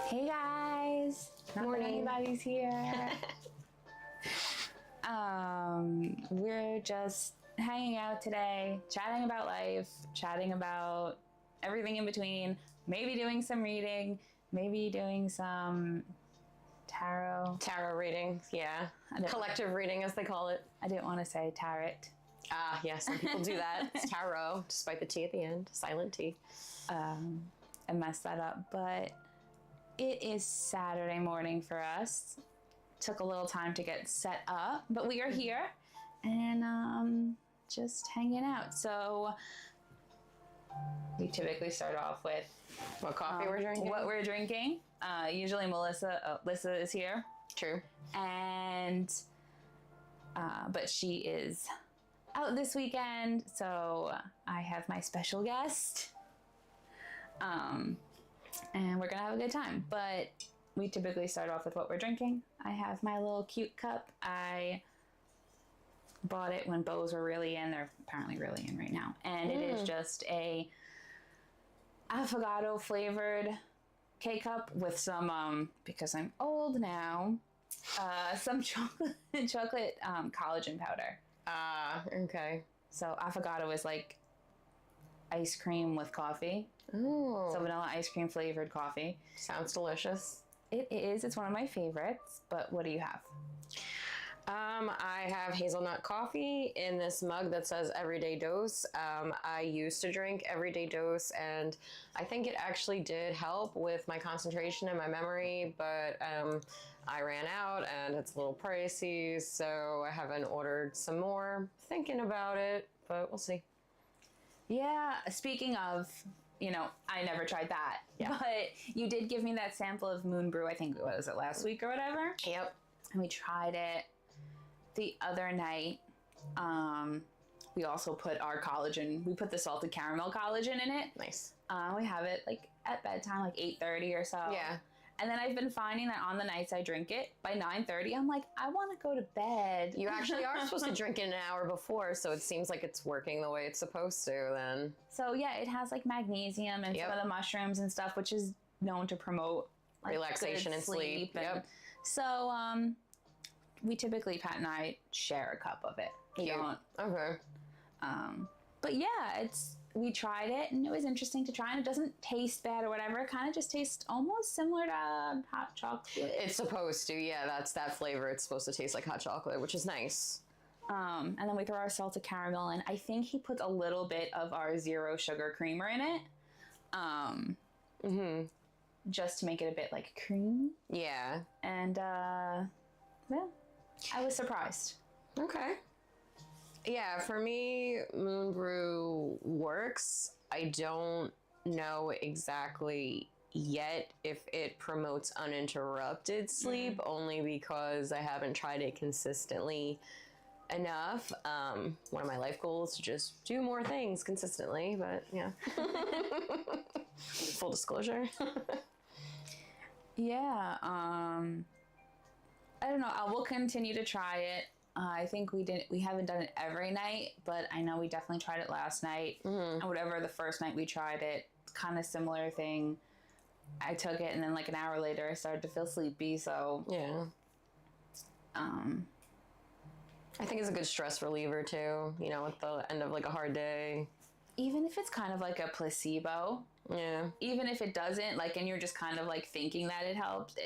Hey guys, not that anybody's here. We're just hanging out today, chatting about life, chatting about everything in between, maybe doing some reading, maybe doing some tarot reading, yeah. Collective reading, as they call it. I didn't want to say tarot. Yeah, some people do that. It's tarot, despite the T at the end, silent T. I messed that up, but it is Saturday morning for us. Took a little time to get set up, but we are here and just hanging out. So we typically start off with what coffee we're drinking. What we're drinking. Usually Lissa is here. True. And but she is out this weekend, so I have my special guest. And we're gonna have a good time. But we typically start off with what we're drinking. I have my little cute cup. I bought it when bows were really in. They're apparently really in right now. And it is just a affogato flavored K-cup with some, because I'm old now, some chocolate collagen powder. Okay. So affogato is like ice cream with coffee. Ooh. So vanilla ice cream flavored coffee. Sounds delicious. It is. It's one of my favorites. But what do you have? I have hazelnut coffee in this mug that says Everyday Dose. I used to drink Everyday Dose, and I think it actually did help with my concentration and my memory, but I ran out and it's a little pricey, so I haven't ordered some more. Thinking about it, but we'll see. Yeah, speaking of, I never tried that. Yeah. But you did give me that sample of Moon Brew, I think, what was it, last week or whatever? Yep. And we tried it the other night. We also put our collagen, we put the salted caramel collagen in it. Nice. We have it like at bedtime, like 8:30 or so. Yeah. And then I've been finding that on the nights I drink it, by 9:30, I'm like, I want to go to bed. You actually are supposed to drink it an hour before, so it seems like it's working the way it's supposed to then. So yeah, it has like magnesium and some of the mushrooms and stuff, which is known to promote like, relaxation and sleep. And so we typically, Pat and I, share a cup of it. We don't. Okay. But yeah, we tried it and it was interesting to try, and it doesn't taste bad or whatever. It kind of just tastes almost similar to hot chocolate. It's supposed to, yeah. That's that flavor. It's supposed to taste like hot chocolate, which is nice. And then we throw our salted caramel in. I think he puts a little bit of our zero sugar creamer in it. Just to make it a bit like cream. Yeah. And yeah, I was surprised. Okay. Yeah, for me, Moon Brew works. I don't know exactly yet if it promotes uninterrupted sleep, only because I haven't tried it consistently enough. One of my life goals is to just do more things consistently, but yeah. Full disclosure. Yeah, I don't know. I will continue to try it. I think we haven't done it every night, but I know we definitely tried it last night. And whatever the first night we tried it, kind of similar thing. I took it and then like an hour later I started to feel sleepy, so yeah. I think it's a good stress reliever too, at the end of like a hard day. Even if it's kind of like a placebo. Yeah. Even if it doesn't, like, and you're just kind of like thinking that it helps,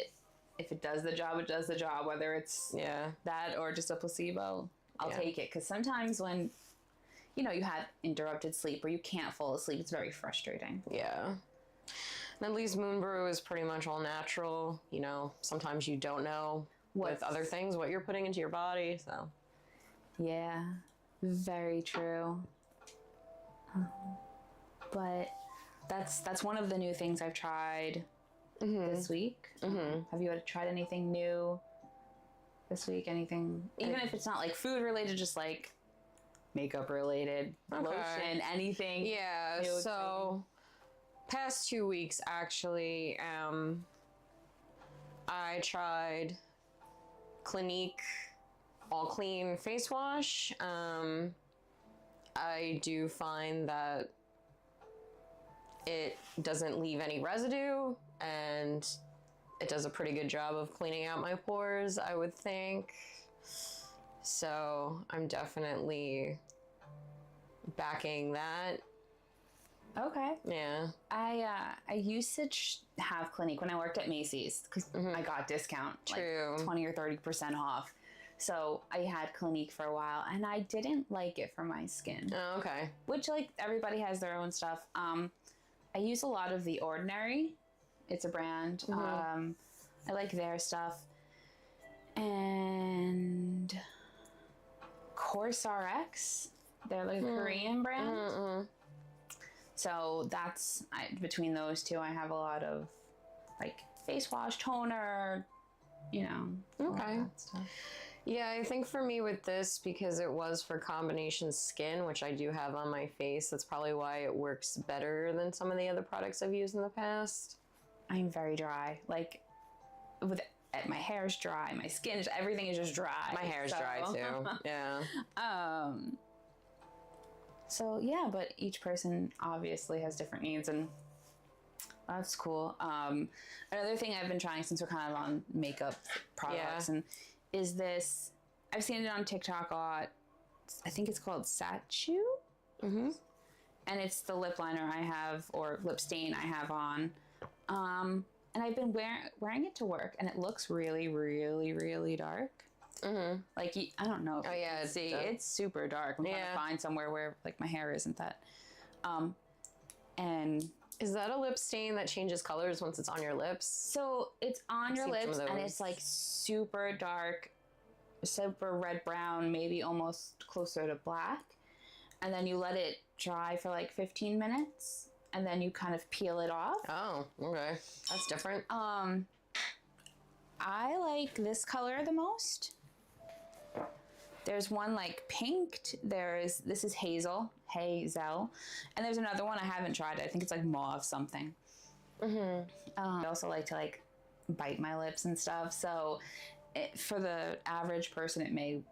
if it does the job, it does the job, whether it's that or just a placebo, I'll take it. Because sometimes when, you have interrupted sleep or you can't fall asleep, it's very frustrating. Yeah. And at least Moon Brew is pretty much all natural. Sometimes you don't know with other things what you're putting into your body, so. Yeah, very true. But that's one of the new things I've tried this week. Have you tried anything new this week? Anything, even if it's not like food related, just like makeup related, lotion, anything? Yeah. New, so past 2 weeks, actually, I tried Clinique All Clean face wash. I do find that it doesn't leave any residue, and it does a pretty good job of cleaning out my pores, I would think. So I'm definitely backing that. Okay. Yeah. I used to have Clinique when I worked at Macy's because I got discount, True. like 20 or 30% off. So I had Clinique for a while, and I didn't like it for my skin. Oh, okay. Which, like, everybody has their own stuff. I use a lot of The Ordinary. It's a brand. I like their stuff. And Course RX. They're like a Korean brand. So that's, between those two, I have a lot of, like, face wash, toner, you know. Okay. Yeah, I think for me with this, because it was for combination skin, which I do have on my face, that's probably why it works better than some of the other products I've used in the past. I'm very dry. Like, my hair's dry, my skin is, everything is just dry. My hair's dry too. Yeah. So yeah, but each person obviously has different needs, and that's cool. Another thing I've been trying since we're kind of on makeup products, and is this, I've seen it on TikTok a lot. I think it's called Satchu. And it's the lip liner I have, or lip stain I have on. And I've been wearing it to work, and it looks really, really, really dark. Like, I don't know if you can see, it's super dark. I'm trying to find somewhere where, like, my hair isn't that. And is that a lip stain that changes colors once it's on your lips? So it's on your lips, and it's like super dark, super red brown, maybe almost closer to black. And then you let it dry for like 15 minutes, and then you kind of peel it off. Oh, okay. That's different. I like this color the most. There's one like pinked. This is hazel, and there's another one I haven't tried. I think it's like mauve something. I also like to like bite my lips and stuff. So for the average person, it may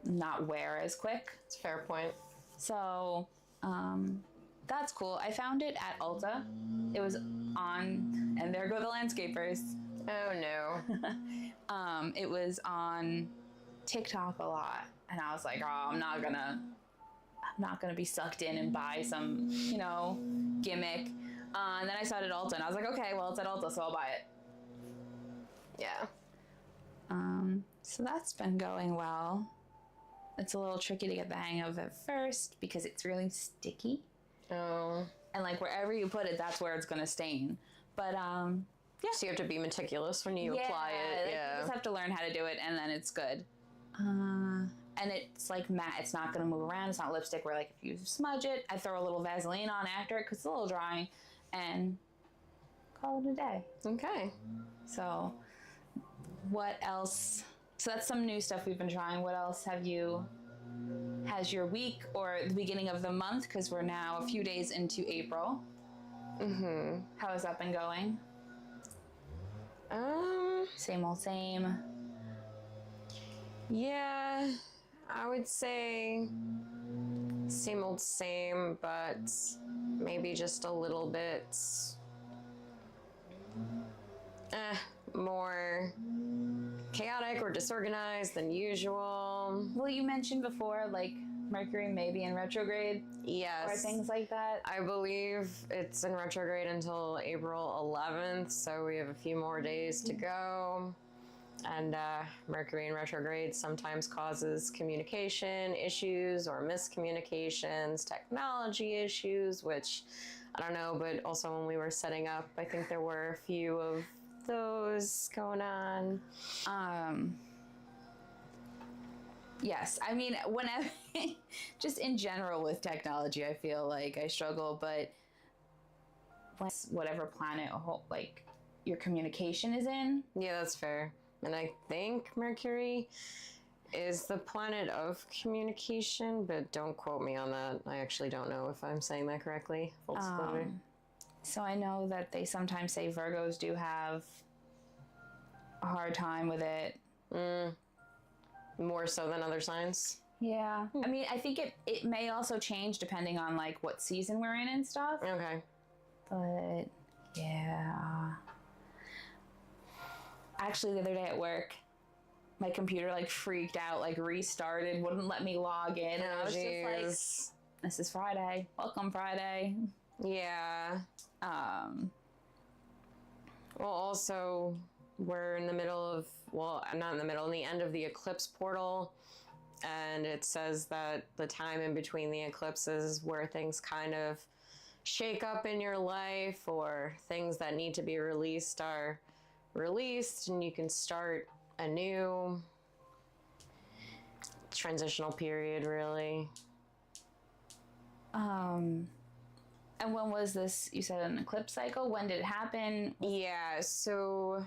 not wear as quick. It's a fair point. So that's cool. I found it at Ulta. It was on, and there go the landscapers. Oh no. It was on TikTok a lot, and I was like, oh, I'm not gonna be sucked in and buy some, you know, gimmick. And then I saw it at Ulta, and I was like, okay, well, it's at Ulta, so I'll buy it. Yeah. So that's been going well. It's a little tricky to get the hang of at first because it's really sticky. Oh. And like wherever you put it, that's where it's gonna stain. But yeah. So you have to be meticulous when you apply it. You just have to learn how to do it, and then it's good. And it's like matte. It's not going to move around. It's not lipstick where like if you smudge it, I throw a little Vaseline on after it because it's a little drying, and call it a day. Okay. So what else? So that's some new stuff we've been trying. What else has your week or the beginning of the month, because we're now a few days into April. How has that been going? Same old same. Yeah, I would say same old same, but maybe just a little bit more chaotic or disorganized than usual. Well, you mentioned before, like, Mercury may be in retrograde. Yes. Or things like that. I believe it's in retrograde until April 11th, so we have a few more days to go. And Mercury in retrograde sometimes causes communication issues or miscommunications, technology issues, which I don't know, but also when we were setting up, I think there were a few of those going on. Yes, I mean, whenever, just in general with technology, I feel like I struggle, but whatever planet, like, your communication is in. Yeah, that's fair. And I think Mercury is the planet of communication, but don't quote me on that. I actually don't know if I'm saying that correctly. Full disclosure. So I know that they sometimes say Virgos do have a hard time with it. More so than other signs? Yeah. I mean, I think it may also change depending on like what season we're in and stuff. Okay. But yeah. Actually, the other day at work, my computer like freaked out, like restarted, wouldn't let me log in. And I was just like, this is Friday. Welcome Friday. Yeah. Well, also, we're in the middle of, well, not in the middle, in the end of the eclipse portal. And it says that the time in between the eclipses where things kind of shake up in your life or things that need to be released are released, and you can start a new transitional period, really. And when was this? You said an eclipse cycle? When did it happen? Yeah, so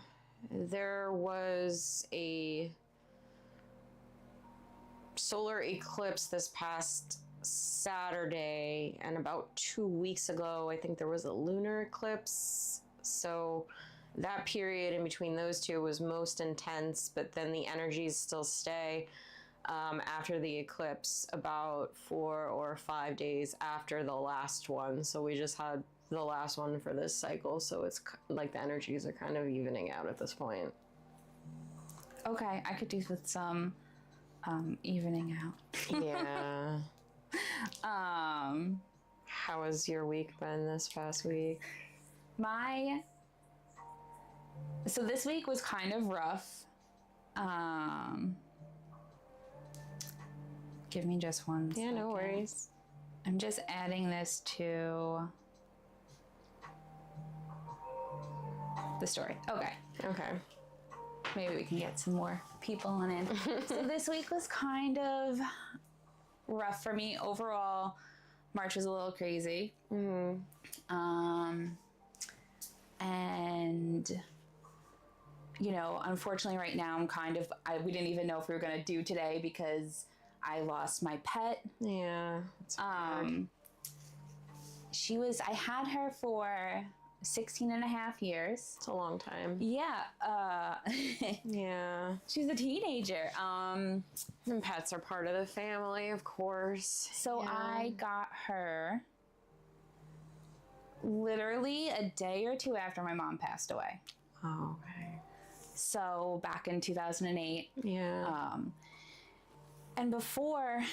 there was a solar eclipse this past Saturday, and about 2 weeks ago, I think there was a lunar eclipse. So that period in between those two was most intense, but then the energies still stay after the eclipse, about 4 or 5 days after the last one. So we just had the last one for this cycle, so it's like the energies are kind of evening out at this point. Okay, I could do with some evening out. Yeah. How has your week been this past week? So this week was kind of rough. Give me just one second. Yeah, no worries. I'm just adding this to the story. Okay. Okay. Maybe we can get some more people on in. So this week was kind of rough for me. Overall, March was a little crazy. Mm-hmm. And, you know, unfortunately right now we didn't even know if we were going to do today because I lost my pet. Yeah. I had her for 16 and a half years. It's a long time. Yeah. Yeah. She's a teenager. And pets are part of the family, of course. So yeah. I got her literally a day or two after my mom passed away. Oh, okay. So back in 2008. Yeah. And before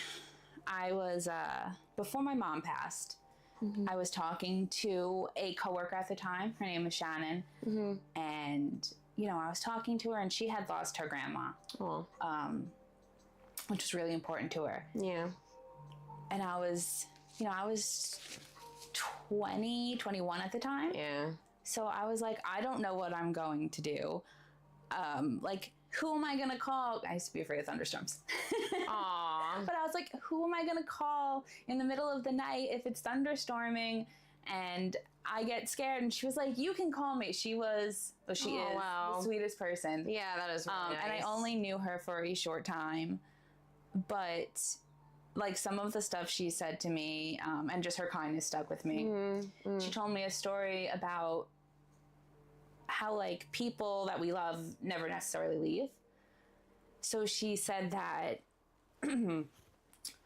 my mom passed, mm-hmm. I was talking to a coworker at the time. Her name was Shannon. Mm-hmm. And, you know, I was talking to her and she had lost her grandma. Oh. Which was really important to her. Yeah. And I was 20, 21 at the time. Yeah. So I was like, I don't know what I'm going to do. Like, who am I going to call? I used to be afraid of thunderstorms. Aww. But I was like, who am I going to call in the middle of the night if it's thunderstorming and I get scared? And she was like, you can call me. She is the sweetest person. Yeah, that is really nice. And I only knew her for a short time. But, like, some of the stuff she said to me and just her kindness stuck with me. Mm-hmm. She told me a story about how, like, people that we love never necessarily leave. So she said that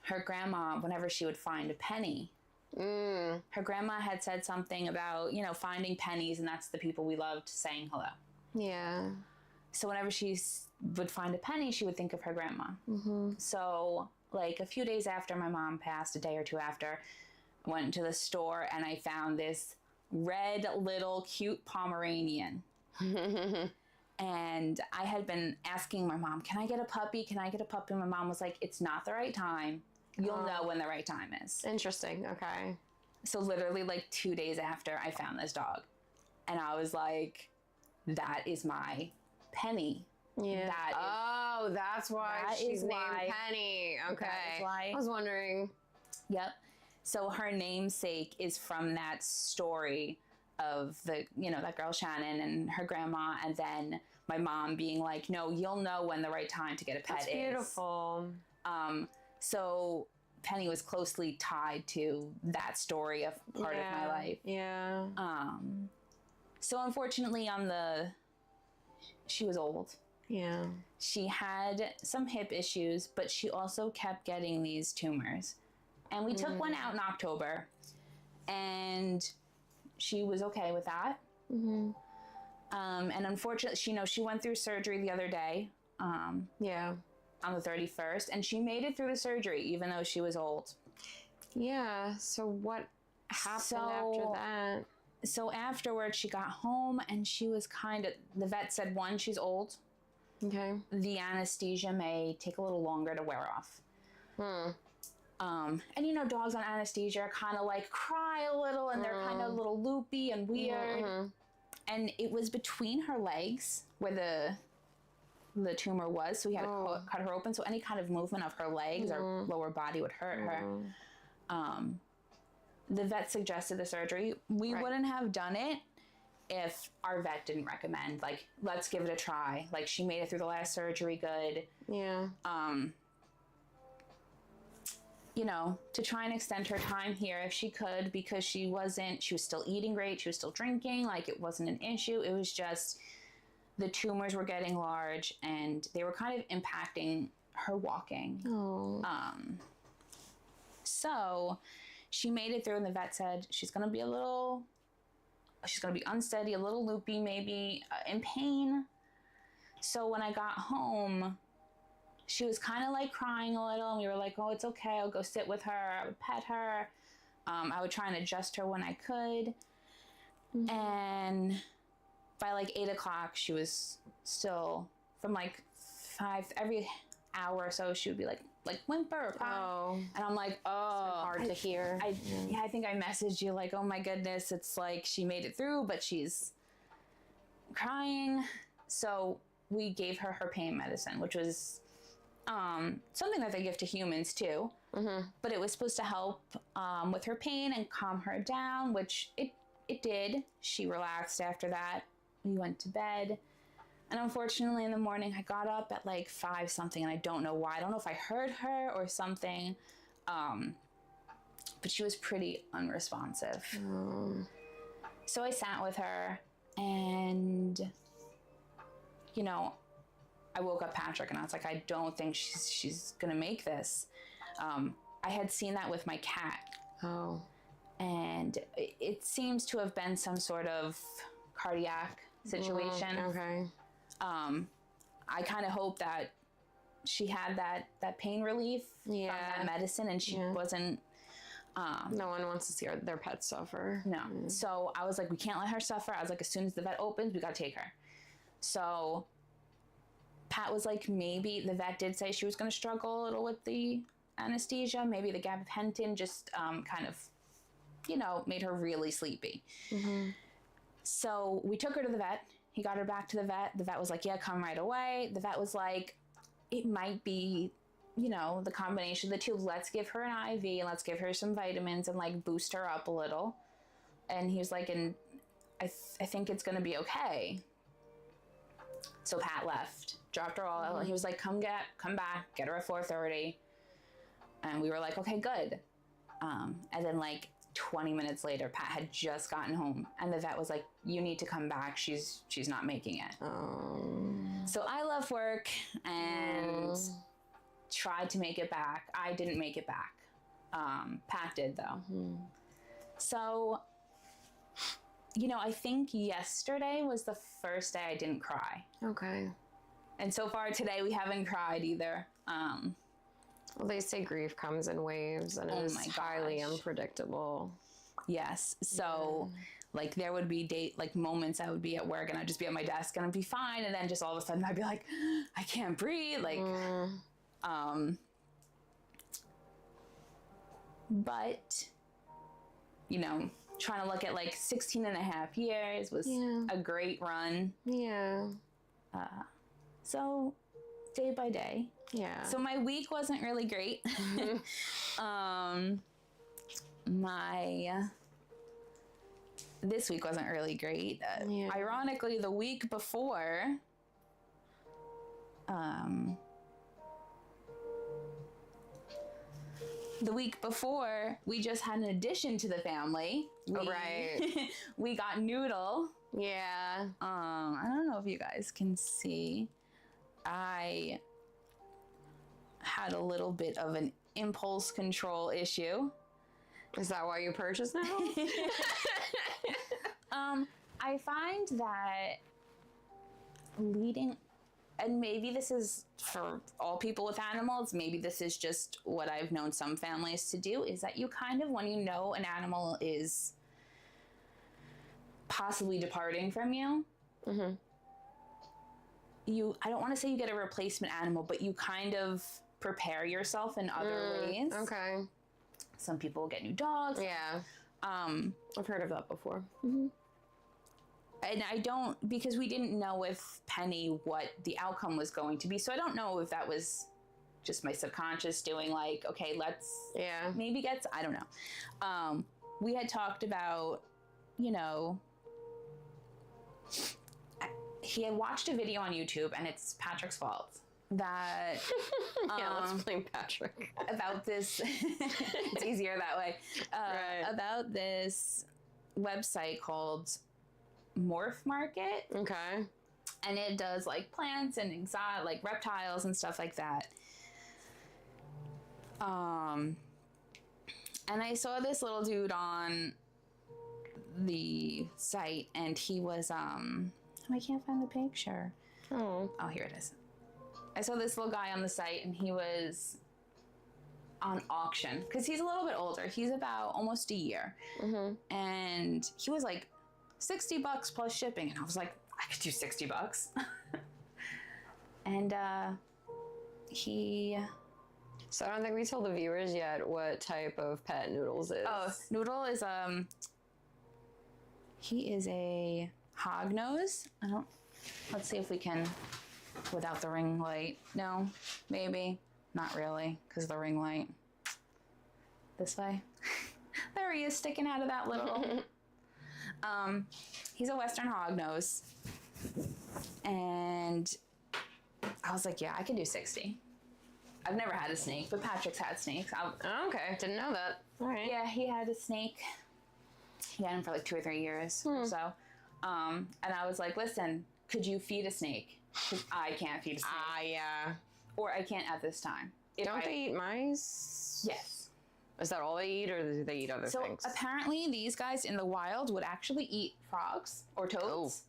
her grandma, whenever she would find a penny, her grandma had said something about, you know, finding pennies, and that's the people we loved saying hello. Yeah. So whenever she would find a penny, she would think of her grandma. Mm-hmm. So, like, a few days after my mom passed, a day or two after, I went to the store and I found this red little cute Pomeranian. And I had been asking my mom, can I get a puppy? Can I get a puppy? And my mom was like, it's not the right time. You'll know when the right time is. Interesting. Okay. So literally like 2 days after I found this dog. And I was like, that is my Penny. Yeah. That's why she's named Penny. Okay. That is why. I was wondering. Yep. So her namesake is from that story of that girl Shannon and her grandma, and then my mom being like, no, you'll know when the right time to get a pet is. That's beautiful. So Penny was closely tied to that story of part of my life. Yeah. So unfortunately she was old. Yeah. She had some hip issues, but she also kept getting these tumors. And we took one out in October, and she was okay with that. And unfortunately, she went through surgery the other day. Yeah. On the 31st, and she made it through the surgery, even though she was old. Yeah. So what happened after that? So afterwards, she got home, and she was the vet said, one, she's old. Okay. The anesthesia may take a little longer to wear off. And dogs on anesthesia kind of like cry a little, and they're kind of a little loopy and weird. And it was between her legs where the tumor was, so we had to cut her open. So any kind of movement of her legs or lower body would hurt her. The vet suggested the surgery. We wouldn't have done it if our vet didn't recommend, like, let's give it a try. Like, she made it through the last surgery good. Yeah. To try and extend her time here if she could, because she was still eating great, she was still drinking, like, it wasn't an issue. It was just the tumors were getting large, and they were kind of impacting her walking. So she made it through, and the vet said she's going to be unsteady, a little loopy, maybe in pain. So when I got home, she was kind of like crying a little, and we were like, oh, it's okay. I'll go sit with her. I would pet her. I would try and adjust her when I could. And by like 8 o'clock, she was still, from like 5, every hour or so, she would be like whimper or cry. And I'm like, hard to hear. I think I messaged you like, oh my goodness, it's like she made it through, but she's crying. So we gave her pain medicine, which was something that they give to humans too. But it was supposed to help with her pain and calm her down, which it did. She relaxed after that. We went to bed, and unfortunately in the morning I got up at like 5 something, and I don't know why. I don't know if I heard her or something, but she was pretty unresponsive. So I sat with her, and I woke up Patrick, and I was like, I don't think she's gonna make this. I had seen that with my cat. And it seems to have been some sort of cardiac situation. Okay. I kind of hope that she had that pain relief from that medicine, and she wasn't. No one wants to see their pets suffer. No. So I was like, we can't let her suffer. I was like, as soon as the vet opens, we got to take her. So Pat was like, maybe the vet did say she was going to struggle a little with the anesthesia. Maybe the gabapentin just kind of, made her really sleepy. So we took her to the vet. He got her back to the vet. The vet was like, yeah, come right away. The vet was like, it might be, the combination of the two. Let's give her an IV, and let's give her some vitamins and like boost her up a little. And he was like, and I think it's going to be okay. So Pat left, dropped her all out. He was like, come back, get her at 4:30. And we were like, okay, good. And then like 20 minutes later, Pat had just gotten home, and the vet was like, you need to come back. She's not making it. So I left work and tried to make it back. I didn't make it back. Pat did though. So, I think yesterday was the first day I didn't cry. Okay. And so far today, we haven't cried either. Well, they say grief comes in waves, and it's highly unpredictable. Yes. So, like, there would be moments I would be at work, and I'd just be at my desk, and I'd be fine, and then just all of a sudden I'd be like, I can't breathe. Like, but, trying to look at like 16 and a half years was a great run. Yeah. So day by day. Yeah. So my week wasn't really great. This week wasn't really great. Ironically, the week before, we just had an addition to the family. We got Noodle. Yeah. I don't know if you guys can see. I had a little bit of an impulse control issue. Is that why you purchased now? I find that leading, and maybe this is for all people with animals, maybe this is just what I've known some families to do, is that you kind of, when you know an animal is possibly departing from you, I don't want to say you get a replacement animal, but you kind of prepare yourself in other ways. Okay. Some people get new dogs. Yeah. I've heard of that before. And I don't, because we didn't know with Penny what the outcome was going to be. So I don't know if that was just my subconscious doing like, okay, let's maybe get, I don't know. We had talked about, you know, he had watched a video on YouTube, and it's Patrick's fault, that let's blame Patrick about this. It's easier that way. About this website called Morph Market. Okay. And it does like plants and exotic, like reptiles and stuff like that. And I saw this little dude on the site, and he was I can't find the picture. Oh, here it is. I saw this little guy on the site, and he was on auction because he's a little bit older. He's about almost a year, and he was like $60 plus shipping, and I was like, I could do $60. And he. So I don't think we told the viewers yet what type of pet Noodles is. Oh, Noodle is he is a hognose. Let's see if we can, without the ring light. No, maybe. Not really, because the ring light. This way. There he is, sticking out of that little. He's a Western hognose. And I was like, yeah, I can do 60. I've never had a snake, but Patrick's had snakes. Okay, didn't know that. All right. Yeah, he had a snake. He had him for like 2 or 3 years or so. And I was like, listen, could you feed a snake? Because I can't feed a snake. Yeah. Or I can't at this time. Don't they eat mice? Yes. Is that all they eat, or do they eat other things? So apparently these guys in the wild would actually eat frogs or toads,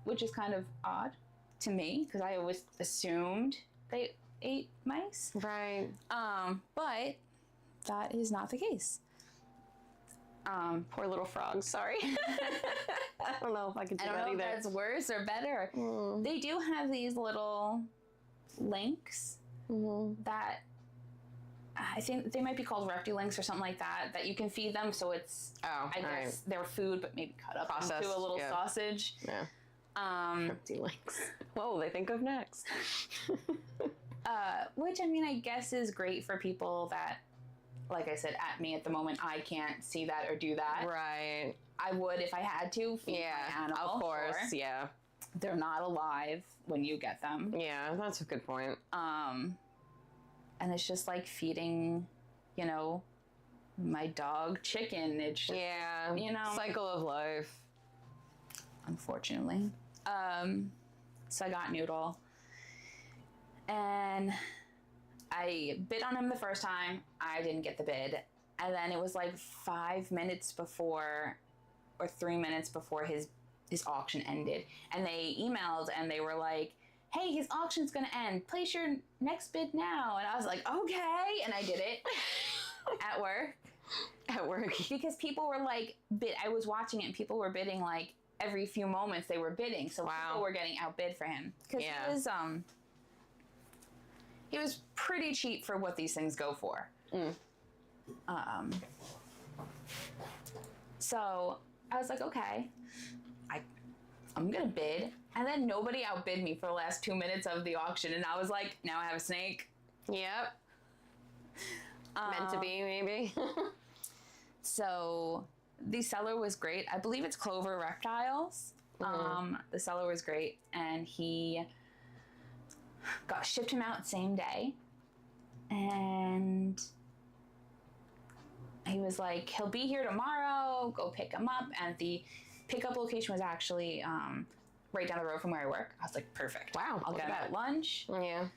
which is kind of odd to me because I always assumed they ate mice. Right. But that is not the case. Poor little frogs, sorry. I don't know if I could do that either. I don't know if that's worse or better. They do have these little links that I think they might be called Reptilinks or something like that, that you can feed them. So it's, I guess, their food, but maybe cut up into a little sausage. Yeah. Reptilinks. What will they think of next? Which, I mean, I guess is great for people that, like I said, at me at the moment, I can't see that or do that. Right. I would if I had to feed my animal. Of course, yeah. They're not alive when you get them. Yeah, that's a good point. And it's just like feeding, you know, my dog chicken. It's just, you know. Cycle of life. Unfortunately. So I got Noodle. And I bid on him the first time. I didn't get the bid. And then it was like 5 minutes before, or 3 minutes before his auction ended. And they emailed and they were like, hey, his auction's gonna end. Place your next bid now. And I was like, okay. And I did it at work. At work. Because people were like, I was watching it and people were bidding like every few moments they were bidding. So people were getting outbid for him. Because he was pretty cheap for what these things go for. So I was like, okay, I'm gonna bid. And then nobody outbid me for the last 2 minutes of the auction. And I was like, now I have a snake. Yep. Meant to be, maybe. So the seller was great. I believe it's Clover Reptiles. The seller was great. And he shipped him out same day. And he was like, he'll be here tomorrow. Go pick him up. And the pickup location was actually right down the road from where I work. I was like, perfect. Wow, I'll look get at him at that. lunch. Yeah.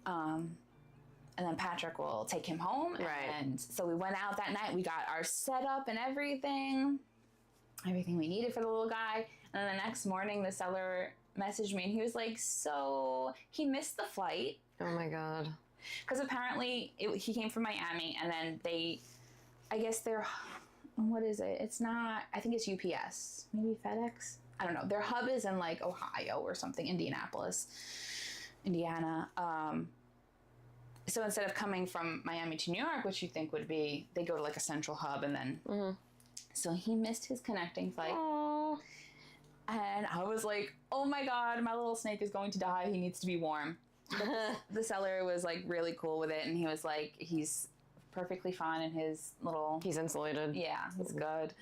And then Patrick will take him home. Right. And so we went out that night. We got our setup and everything we needed for the little guy. And then the next morning, the seller messaged me and he was like, so he missed the flight. Oh my God. Because apparently he came from Miami and then I guess they're, what is it? It's not, I think it's UPS, maybe FedEx. I don't know. Their hub is in like Ohio or something, Indianapolis, Indiana. So instead of coming from Miami to New York, which you think would be, they go to like a central hub and then, so he missed his connecting flight. Aww. And I was like, oh my God, my little snake is going to die. He needs to be warm. The seller was like really cool with it. And he was like, he's perfectly fine in his little... He's insulated. Yeah, he's good.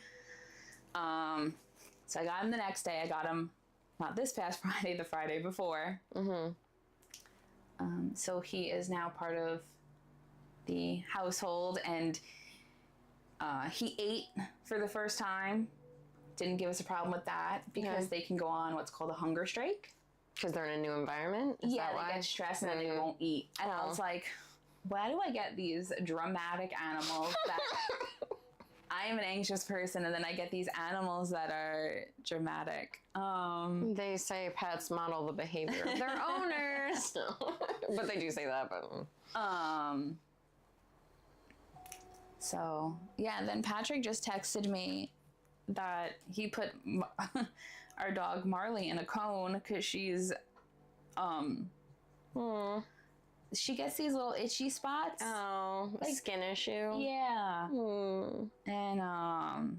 So I got him the next day. I got him, not this past Friday, the Friday before. So he is now part of the household, and he ate for the first time. Didn't give us a problem with that because they can go on what's called a hunger strike. Because they're in a new environment? Is that why? They get stressed and then they won't eat. And I was like, why do I get these dramatic animals that I am an anxious person, and then I get these animals that are dramatic. They say pets model the behavior of their owners. But they do say that, but... So, yeah, and then Patrick just texted me that he put our dog Marley in a cone because she's, she gets these little itchy spots. Oh, like skin issue? Yeah. And,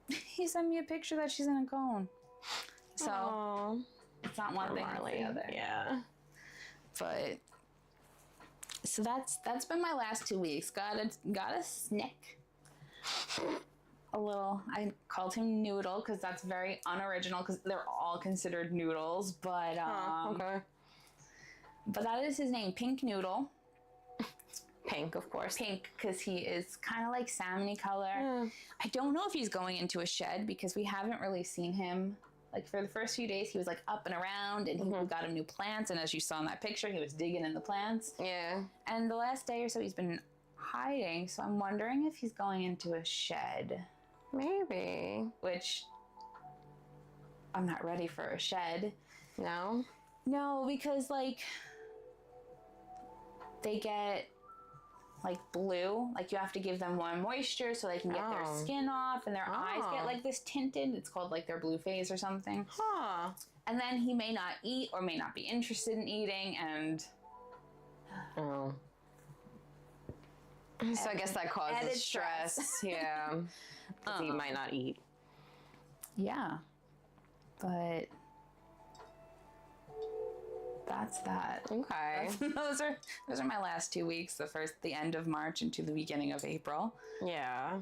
he sent me a picture that she's in a cone. So, it's not one thing, Marley. it's the other. Yeah. But, so that's been my last 2 weeks. Got a snick. A little, I called him Noodle because that's very unoriginal because they're all considered noodles, but, Okay. But that is his name, Pink Noodle. Pink, of course. Pink, because he is kind of like salmon-y color. I don't know if he's going into a shed because we haven't really seen him. Like, for the first few days, he was, like, up and around, and we got him new plants, and as you saw in that picture, he was digging in the plants. Yeah. And the last day or so, he's been hiding, so I'm wondering if he's going into a shed. Maybe. Which, I'm not ready for a shed. No? No, because, like, they get, like, blue. Like, you have to give them more moisture so they can get their skin off, and their eyes get, like, this tinted. It's called, like, their blue phase or something. Huh. And then he may not eat or may not be interested in eating, and... Oh. So I guess that causes added stress. Yeah. 'Cause he might not eat. Yeah. But... that's that. Okay. Those are my last 2 weeks. The end of March into the beginning of April. Yeah.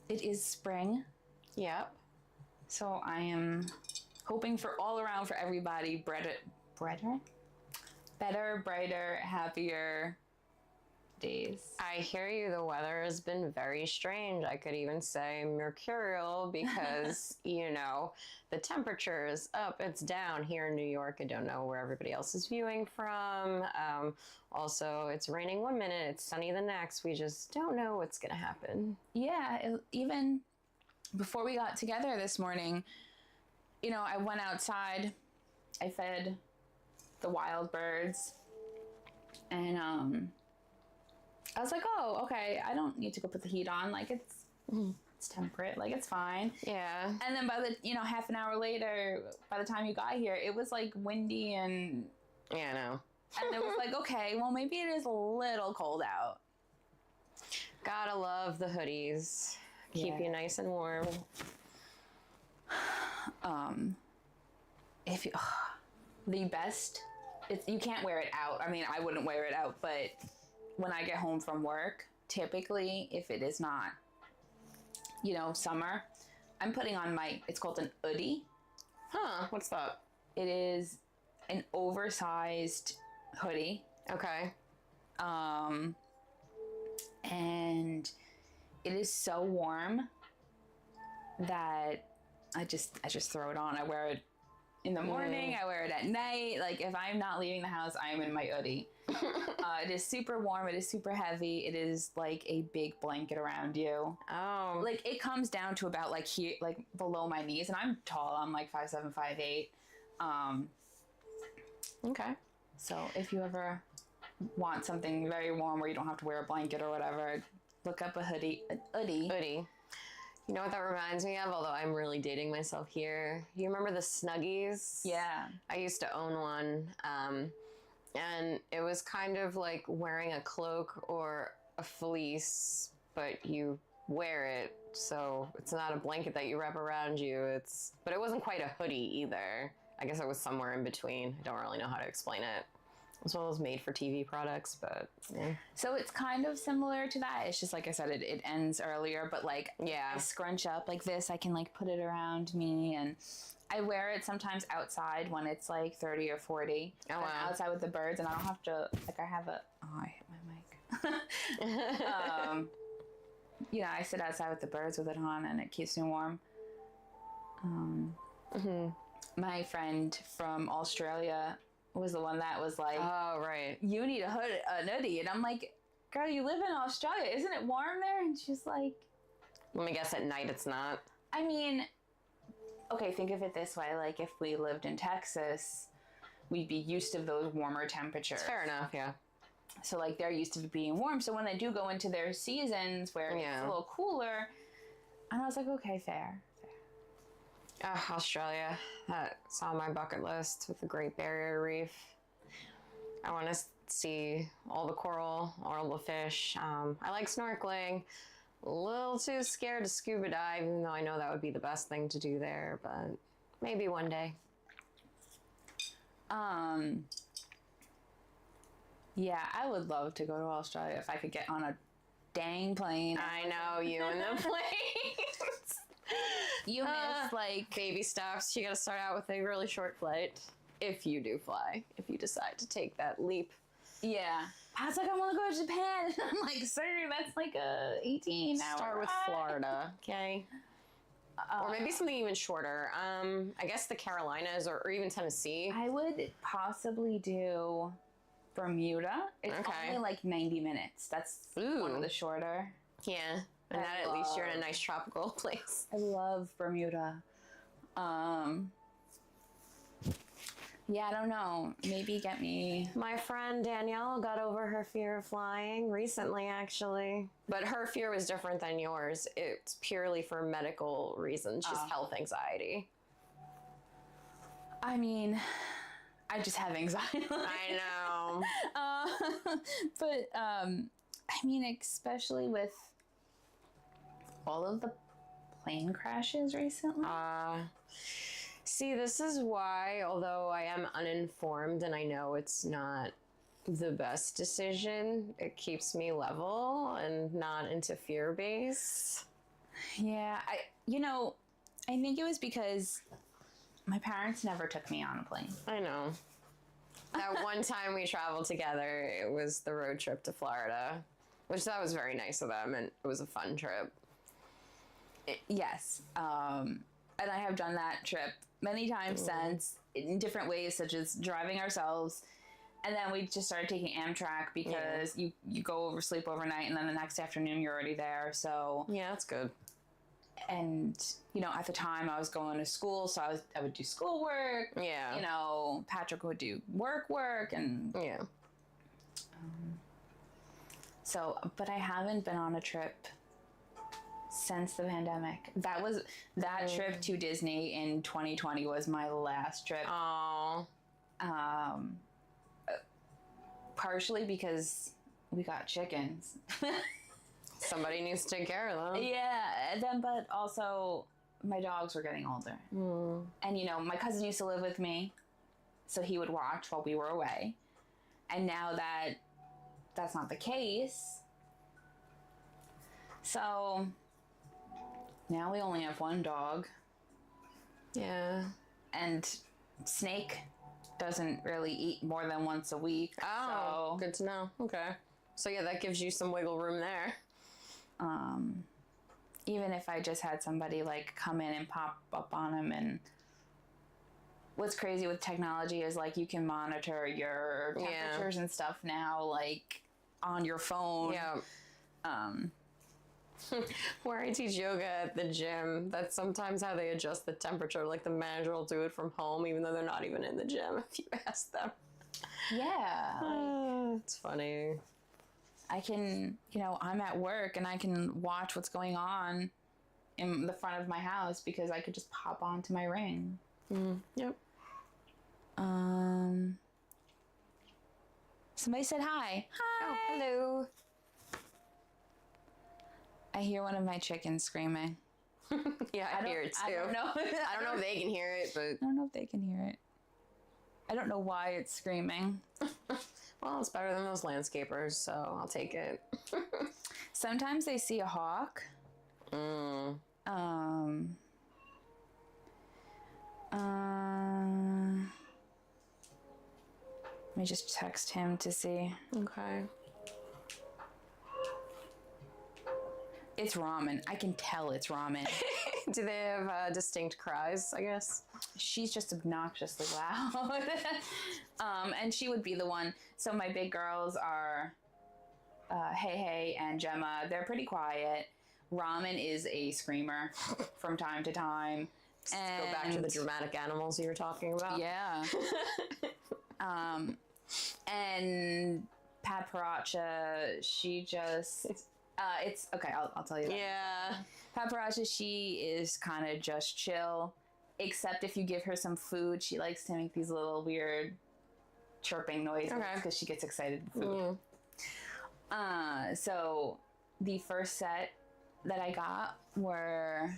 It is spring, Yep. so I am hoping for all around for everybody better, brighter, happier days. I hear you. The weather has been very strange. I could even say mercurial because, you know, the temperature is up, it's down here in New York. I don't know where everybody else is viewing from. Also, it's raining one minute, it's sunny the next. We just don't know what's going to happen. Yeah, even before we got together this morning, you know, I went outside, I fed the wild birds, and I was like, oh, okay, I don't need to go put the heat on. Like, it's temperate. Like, it's fine. Yeah. And then by the, half an hour later, by the time you got here, it was, like, windy and... Yeah, I know. And it was like, okay, well, maybe it is a little cold out. Gotta love the hoodies. Keep you nice and warm. If you... the best... you can't wear it out. I mean, I wouldn't wear it out, but... when I get home from work, typically, if it is not, summer, I'm putting on it's called an hoodie. Huh, what's that? It is an oversized hoodie. Okay. And it is so warm that I just throw it on. I wear it in the morning. I wear it at night. Like if I'm not leaving the house, I'm in my hoodie. It is super warm. It is super heavy. It is like a big blanket around you. Oh. Like it comes down to about like here, like below my knees, and I'm tall. I'm like 5'7", 5'8". Okay. So if you ever want something very warm where you don't have to wear a blanket or whatever, look up a hoodie. Hoodie. You know what that reminds me of? Although I'm really dating myself here. You remember the Snuggies? Yeah. I used to own one. And it was kind of like wearing a cloak or a fleece, but you wear it. So it's not a blanket that you wrap around you. But it wasn't quite a hoodie either. I guess it was somewhere in between. I don't really know how to explain it. As well as made for TV products, but yeah. So it's kind of similar to that. It's just like I said, it ends earlier, but like I scrunch up like this. I can like put it around me, and I wear it sometimes outside when it's like 30 or 40. Oh, wow. I'm outside with the birds, and I don't have to like I have a I hit my mic. You know, I sit outside with the birds with it on, and it keeps me warm. My friend from Australia was the one that was like, oh, right. You need a hoodie. And I'm like, girl, you live in Australia. Isn't it warm there? And she's like, Let me guess, at night it's not. I mean, okay, think of it this way. Like if we lived in Texas, we'd be used to those warmer temperatures. Fair enough, yeah. So like they're used to being warm. So when they do go into their seasons where it's a little cooler, and I was like, okay, fair. Australia. That's on my bucket list with the Great Barrier Reef. I want to see all the coral, all the fish. I like snorkeling. A little too scared to scuba dive, even though I know that would be the best thing to do there, but maybe one day. Yeah, I would love to go to Australia if I could get on a dang plane. I know, you and the planes. You miss like baby steps. You gotta start out with a really short flight. If you do fly, if you decide to take that leap. Yeah. I was like, I want to go to Japan. I'm like, sir, that's like a 18-hour Start with ride. Florida, okay? Or maybe something even shorter. I guess the Carolinas or even Tennessee. I would possibly do Bermuda. It's only like 90 minutes. That's one of the shorter. Yeah. And that at least you're in a nice tropical place. I love Bermuda. Yeah, I don't know. Maybe get me... My friend Danielle got over her fear of flying recently, actually. But her fear was different than yours. It's purely for medical reasons. She's health anxiety. I mean, I just have anxiety. I know. But, I mean, especially with all of the plane crashes recently. See, this is why, although I am uninformed and I know it's not the best decision, it keeps me level and not into fear-based. Yeah, I think it was because my parents never took me on a plane. I know. That one time we traveled together, it was the road trip to Florida, which that was very nice of them, and it was a fun trip. Yes. And I have done that trip many times since in different ways, such as driving ourselves. And then we just started taking Amtrak because you go sleep overnight, and then the next afternoon you're already there. So yeah, that's good. And, at the time I was going to school, so I would do schoolwork. Yeah. Patrick would do work and... Yeah. So, but I haven't been on a trip since the pandemic. That trip to Disney in 2020 was my last trip. Oh. Partially because we got chickens. Somebody needs to take care of them. Yeah, but also my dogs were getting older. And my cousin used to live with me, so he would watch while we were away. And now that's not the case. So now we only have one dog. Yeah. And Snake doesn't really eat more than once a week. Oh, good to know. Okay. So yeah, that gives you some wiggle room there. even if I just had somebody like come in and pop up on him. And what's crazy with technology is like you can monitor your temperatures and stuff now, like on your phone. Yeah. Where I teach yoga at the gym, that's sometimes how they adjust the temperature. Like the manager will do it from home, even though they're not even in the gym, if you ask them. Yeah. It's funny. I can, I'm at work and I can watch what's going on in the front of my house because I could just pop onto my Ring. Yep. Somebody said hi. Hi. Oh, hello. I hear one of my chickens screaming. Yeah, I hear it too. I don't know. I don't know if they can hear it, but I don't know if they can hear it. I don't know why it's screaming. well, it's better than those landscapers, so I'll take it. Sometimes they see a hawk. Let me just text him to see. Okay. It's Ramen. I can tell it's Ramen. Do they have distinct cries, I guess? She's just obnoxiously loud. And she would be the one. So my big girls are Hey Hey and Gemma. They're pretty quiet. Ramen is a screamer from time to time. And go back to the dramatic animals you were talking about. Yeah. And Paparacha, she just... it's okay. I'll tell you that. Yeah. Paparacha, she is kind of just chill, except if you give her some food, she likes to make these little weird chirping noises because she gets excited with food. So the first set that I got were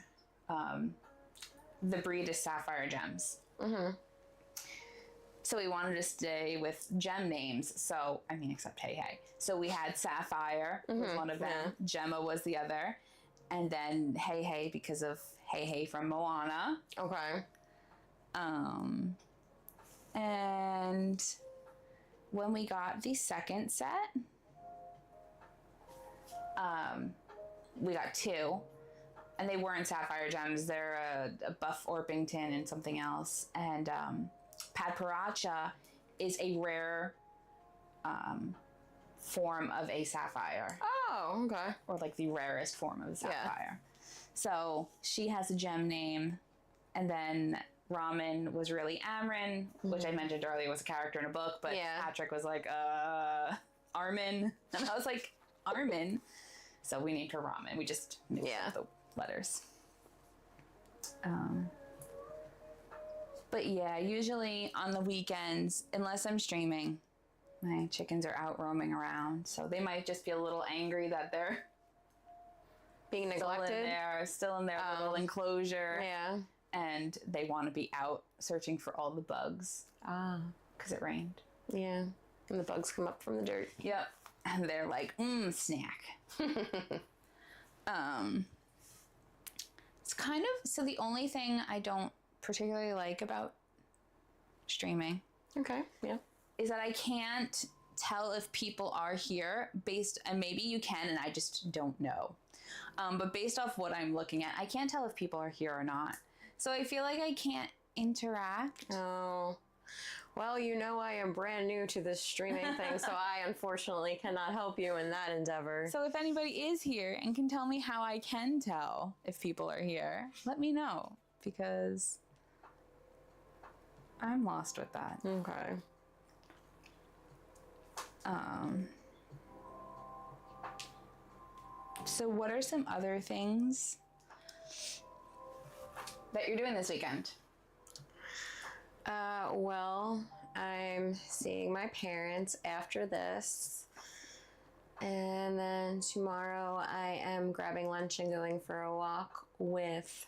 the breed is Sapphire Gems. So we wanted to stay with gem names. So, I mean, except Hey Hey. So we had Sapphire was one of them. Gemma was the other. And then Hey Hey because of Hey Hey from Moana. Okay. And when we got the second set, we got two. And they weren't Sapphire Gems. They're a Buff Orpington and something else. And Paparacha is a rare form of a sapphire. Oh, okay. Or like the rarest form of a sapphire. So she has a gem name. And then Ramen was really Amrin, which I mentioned earlier was a character in a book. But Patrick was like, Armin. And I was like, Armin? So we named her Ramen. We just mixed up the letters. But yeah, usually on the weekends, unless I'm streaming, my chickens are out roaming around. So they might just be a little angry that they're being neglected. Still in their little enclosure. Yeah. And they want to be out searching for all the bugs. Because it rained. Yeah. And the bugs come up from the dirt. Yep. And they're like, snack. It's kind of, so the only thing I don't particularly like about streaming is that I can't tell if people are here and maybe you can and I just don't know, but based off what I'm looking at, I can't tell if people are here or not, so I feel like I can't interact. Well, I am brand new to this streaming thing, so I unfortunately cannot help you in that endeavor. So if anybody is here and can tell me how I can tell if people are here, let me know, because I'm lost with that. Okay. So what are some other things that you're doing this weekend? Well, I'm seeing my parents after this. And then tomorrow I am grabbing lunch and going for a walk with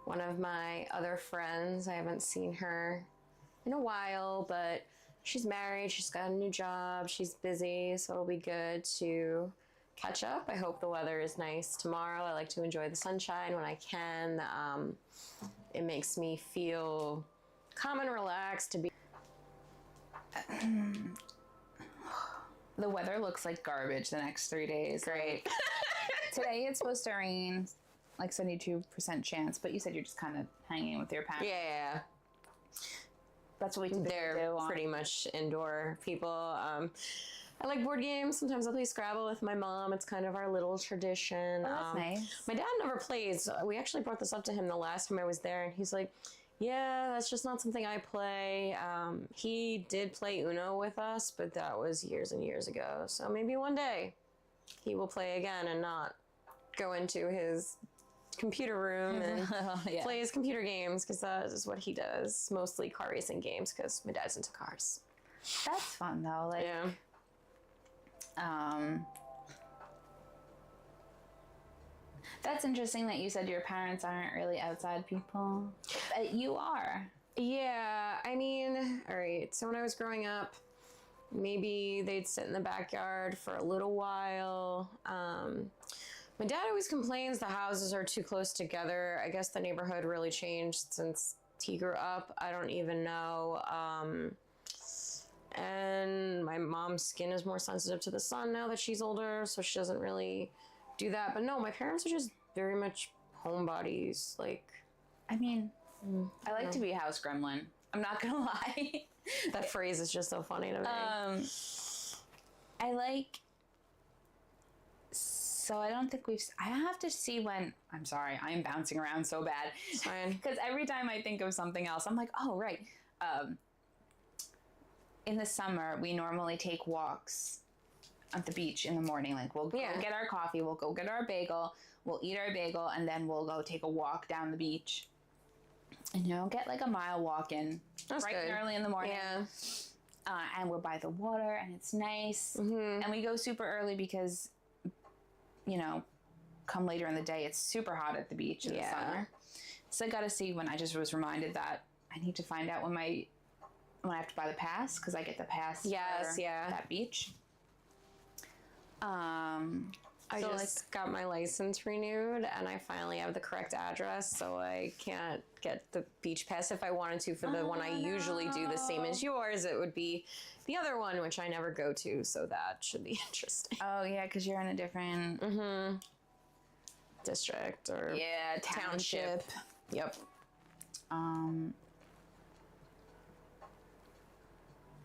one of my other friends. I haven't seen her in a while, but she's married, she's got a new job, she's busy, so it'll be good to catch up. I hope the weather is nice tomorrow. I like to enjoy the sunshine when I can. It makes me feel calm and relaxed to be. The weather looks like garbage the next 3 days. Great. Today it's supposed to rain like 72% chance, but you said you're just kind of hanging with your parents. Yeah. That's what we typically They're do. pretty much indoor people. I like board games. Sometimes I'll play Scrabble with my mom. It's kind of our little tradition. Oh, that's nice. My dad never plays. We actually brought this up to him the last time I was there, and he's like, yeah, that's just not something I play. He did play Uno with us, but that was years and years ago. So maybe one day he will play again and not go into his computer room and play his computer games, because that is what he does. Mostly car racing games, because my dad's into cars. That's fun, though. Like, Yeah. That's interesting that you said your parents aren't really outside people. You are. Yeah, I mean, all right. So when I was growing up, maybe they'd sit in the backyard for a little while. My dad always complains the houses are too close together. I guess the neighborhood really changed since he grew up. I don't even know. And my mom's skin is more sensitive to the sun now that she's older, so she doesn't really do that. But no, my parents are just very much homebodies. Like, I mean, I like to be a house gremlin. I'm not gonna lie. that phrase is just so funny to me. I like. So I don't think I have to see when. I'm sorry, I'm bouncing around so bad. It's fine. Because every time I think of something else, I'm like, oh right. In the summer, we normally take walks at the beach in the morning. Like, we'll go get our coffee, we'll go get our bagel, we'll eat our bagel, and then we'll go take a walk down the beach. And, get like a mile walk in. That's bright good. and early in the morning. Yeah. And we're by the water, and it's nice. Mm-hmm. And we go super early because, come later in the day, it's super hot at the beach in the summer. So I got to see when I just was reminded that I need to find out when I have to buy the pass, because I get the pass for that beach. I just got my license renewed, and I finally have the correct address, so I can't get the beach pass. If I wanted to for the one I usually do, the same as yours, it would be the other one, which I never go to, so that should be interesting. Oh, yeah, because you're in a different... district or township. Yep.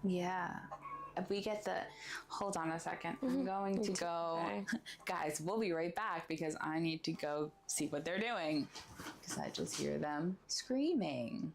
Yeah. If we get the... Hold on a second. I'm going to go... Okay. Guys, we'll be right back because I need to go see what they're doing. Because I just hear them screaming.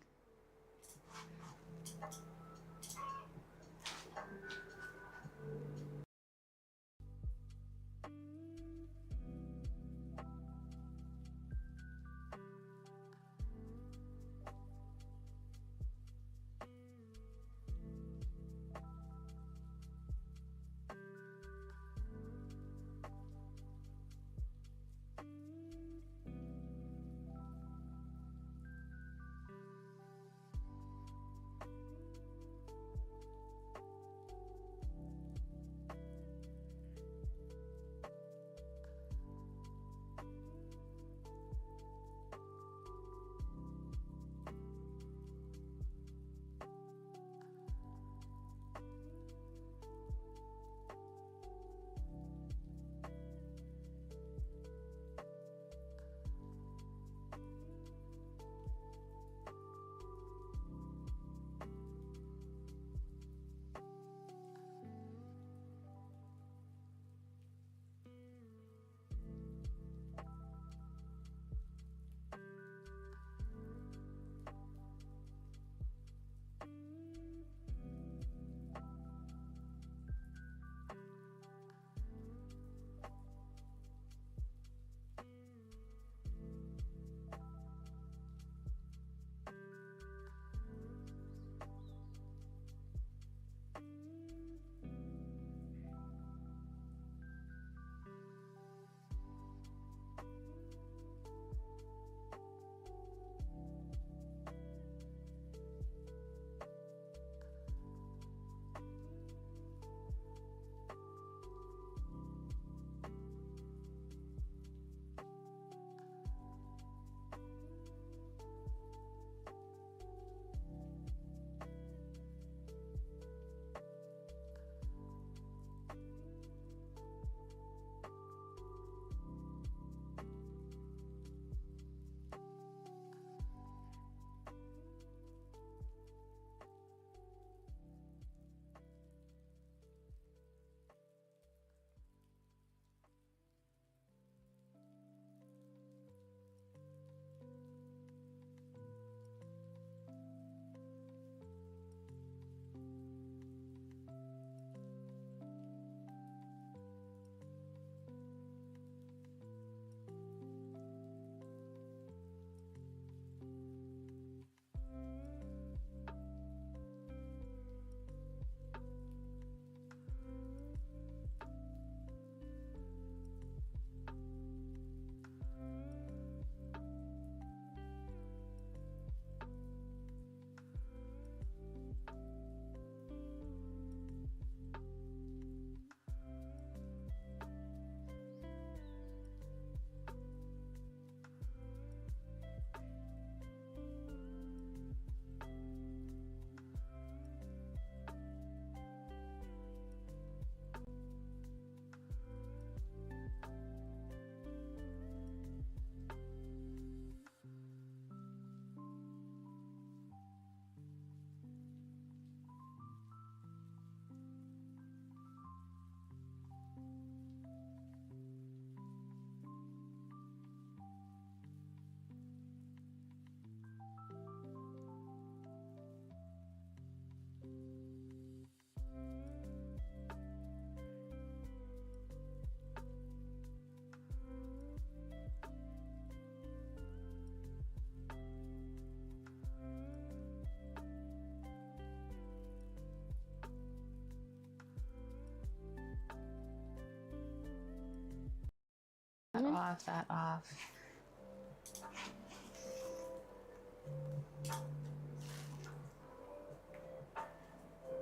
that off.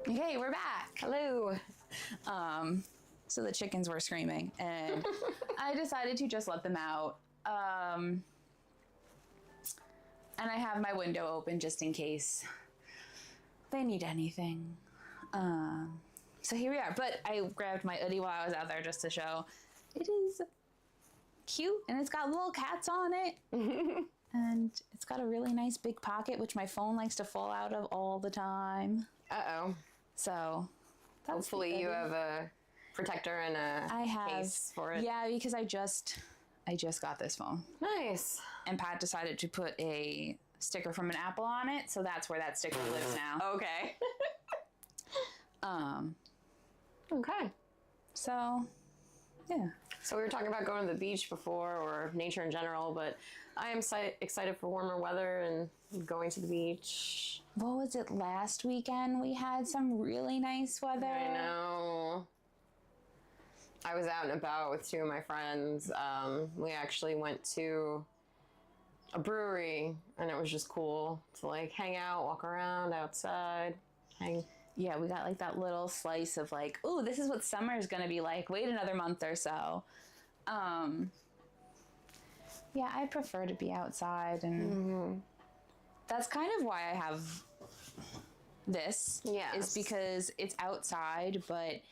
Okay, we're back. Hello. So the chickens were screaming, and I decided to just let them out. And I have my window open just in case they need anything. So here we are. But I grabbed my hoodie while I was out there just to show it is cute, and it's got little cats on it. And it's got a really nice big pocket, which my phone likes to fall out of all the time. Uh-oh. So hopefully you have a protector and a case for it. Yeah, because I just got this phone. Nice. And Pat decided to put a sticker from an apple on it, so that's where that sticker lives now. Okay. Okay. So, yeah. So we were talking about going to the beach before, or nature in general, but I am excited for warmer weather and going to the beach. What was it, last weekend? We had some really nice weather. I know. I was out and about with two of my friends. We actually went to a brewery, and it was just cool to like hang out, walk around outside, hang. Yeah, we got like that little slice of like, ooh, this is what summer is going to be like. Wait another month or so. Yeah, I prefer to be outside, and that's kind of why I have this. Yes. Is because it's outside, but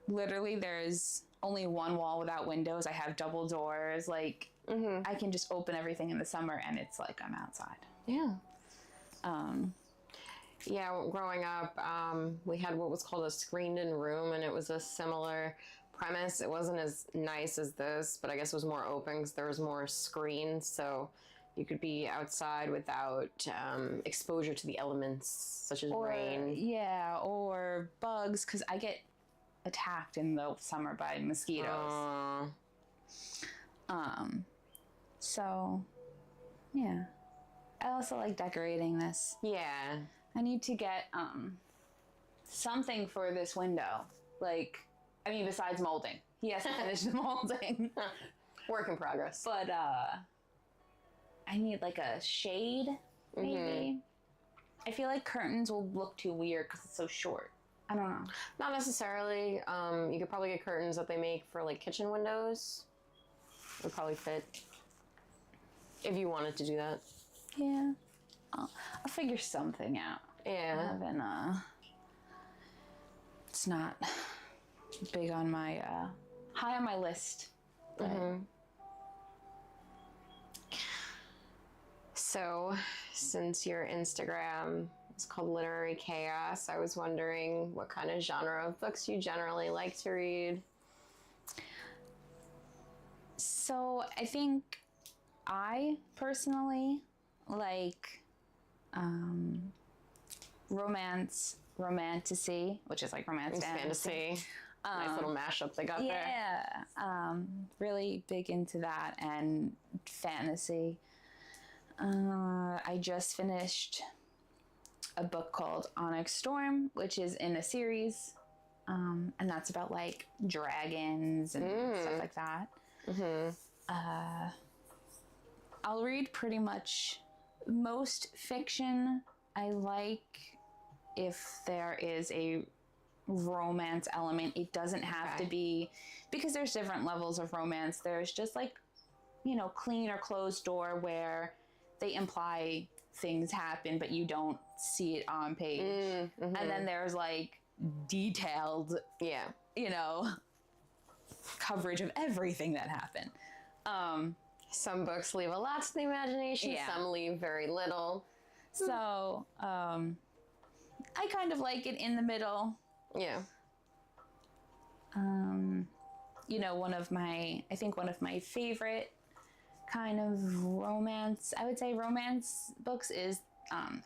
literally there's only one wall without windows. I have double doors. Like, I can just open everything in the summer, and it's like I'm outside. Yeah. Yeah, growing up, we had what was called a screened-in room, and it was a similar premise. It wasn't as nice as this, but I guess it was more open because there was more screens, so you could be outside without exposure to the elements, such as rain. Yeah, or bugs, because I get attacked in the summer by mosquitoes. So, yeah. I also like decorating this. Yeah. I need to get something for this window. Like, I mean, besides molding. He has to finish the molding. Work in progress. But I need like a shade, maybe. I feel like curtains will look too weird because it's so short. I don't know. Not necessarily. You could probably get curtains that they make for like kitchen windows. Would probably fit. If you wanted to do that. Yeah. I'll figure something out. Yeah. It's not big on my, high on my list. But. So, since your Instagram is called Literary Chaos, I was wondering what kind of genre of books you generally like to read. So, I think I personally like romantasy, which is like romance fantasy. Nice little mashup they got there. Yeah, really big into that, and fantasy. I just finished a book called Onyx Storm, which is in a series, and that's about like dragons and stuff like that. I'll read pretty much most fiction. I like if there is a romance element. It doesn't have to be, because there's different levels of romance. There's just like, clean or closed door where they imply things happen, but you don't see it on page. And then there's like detailed, coverage of everything that happened. Some books leave a lot to the imagination. Some leave very little. So, I kind of like it in the middle. Yeah. One of my favorite kind of romance, I would say romance books is,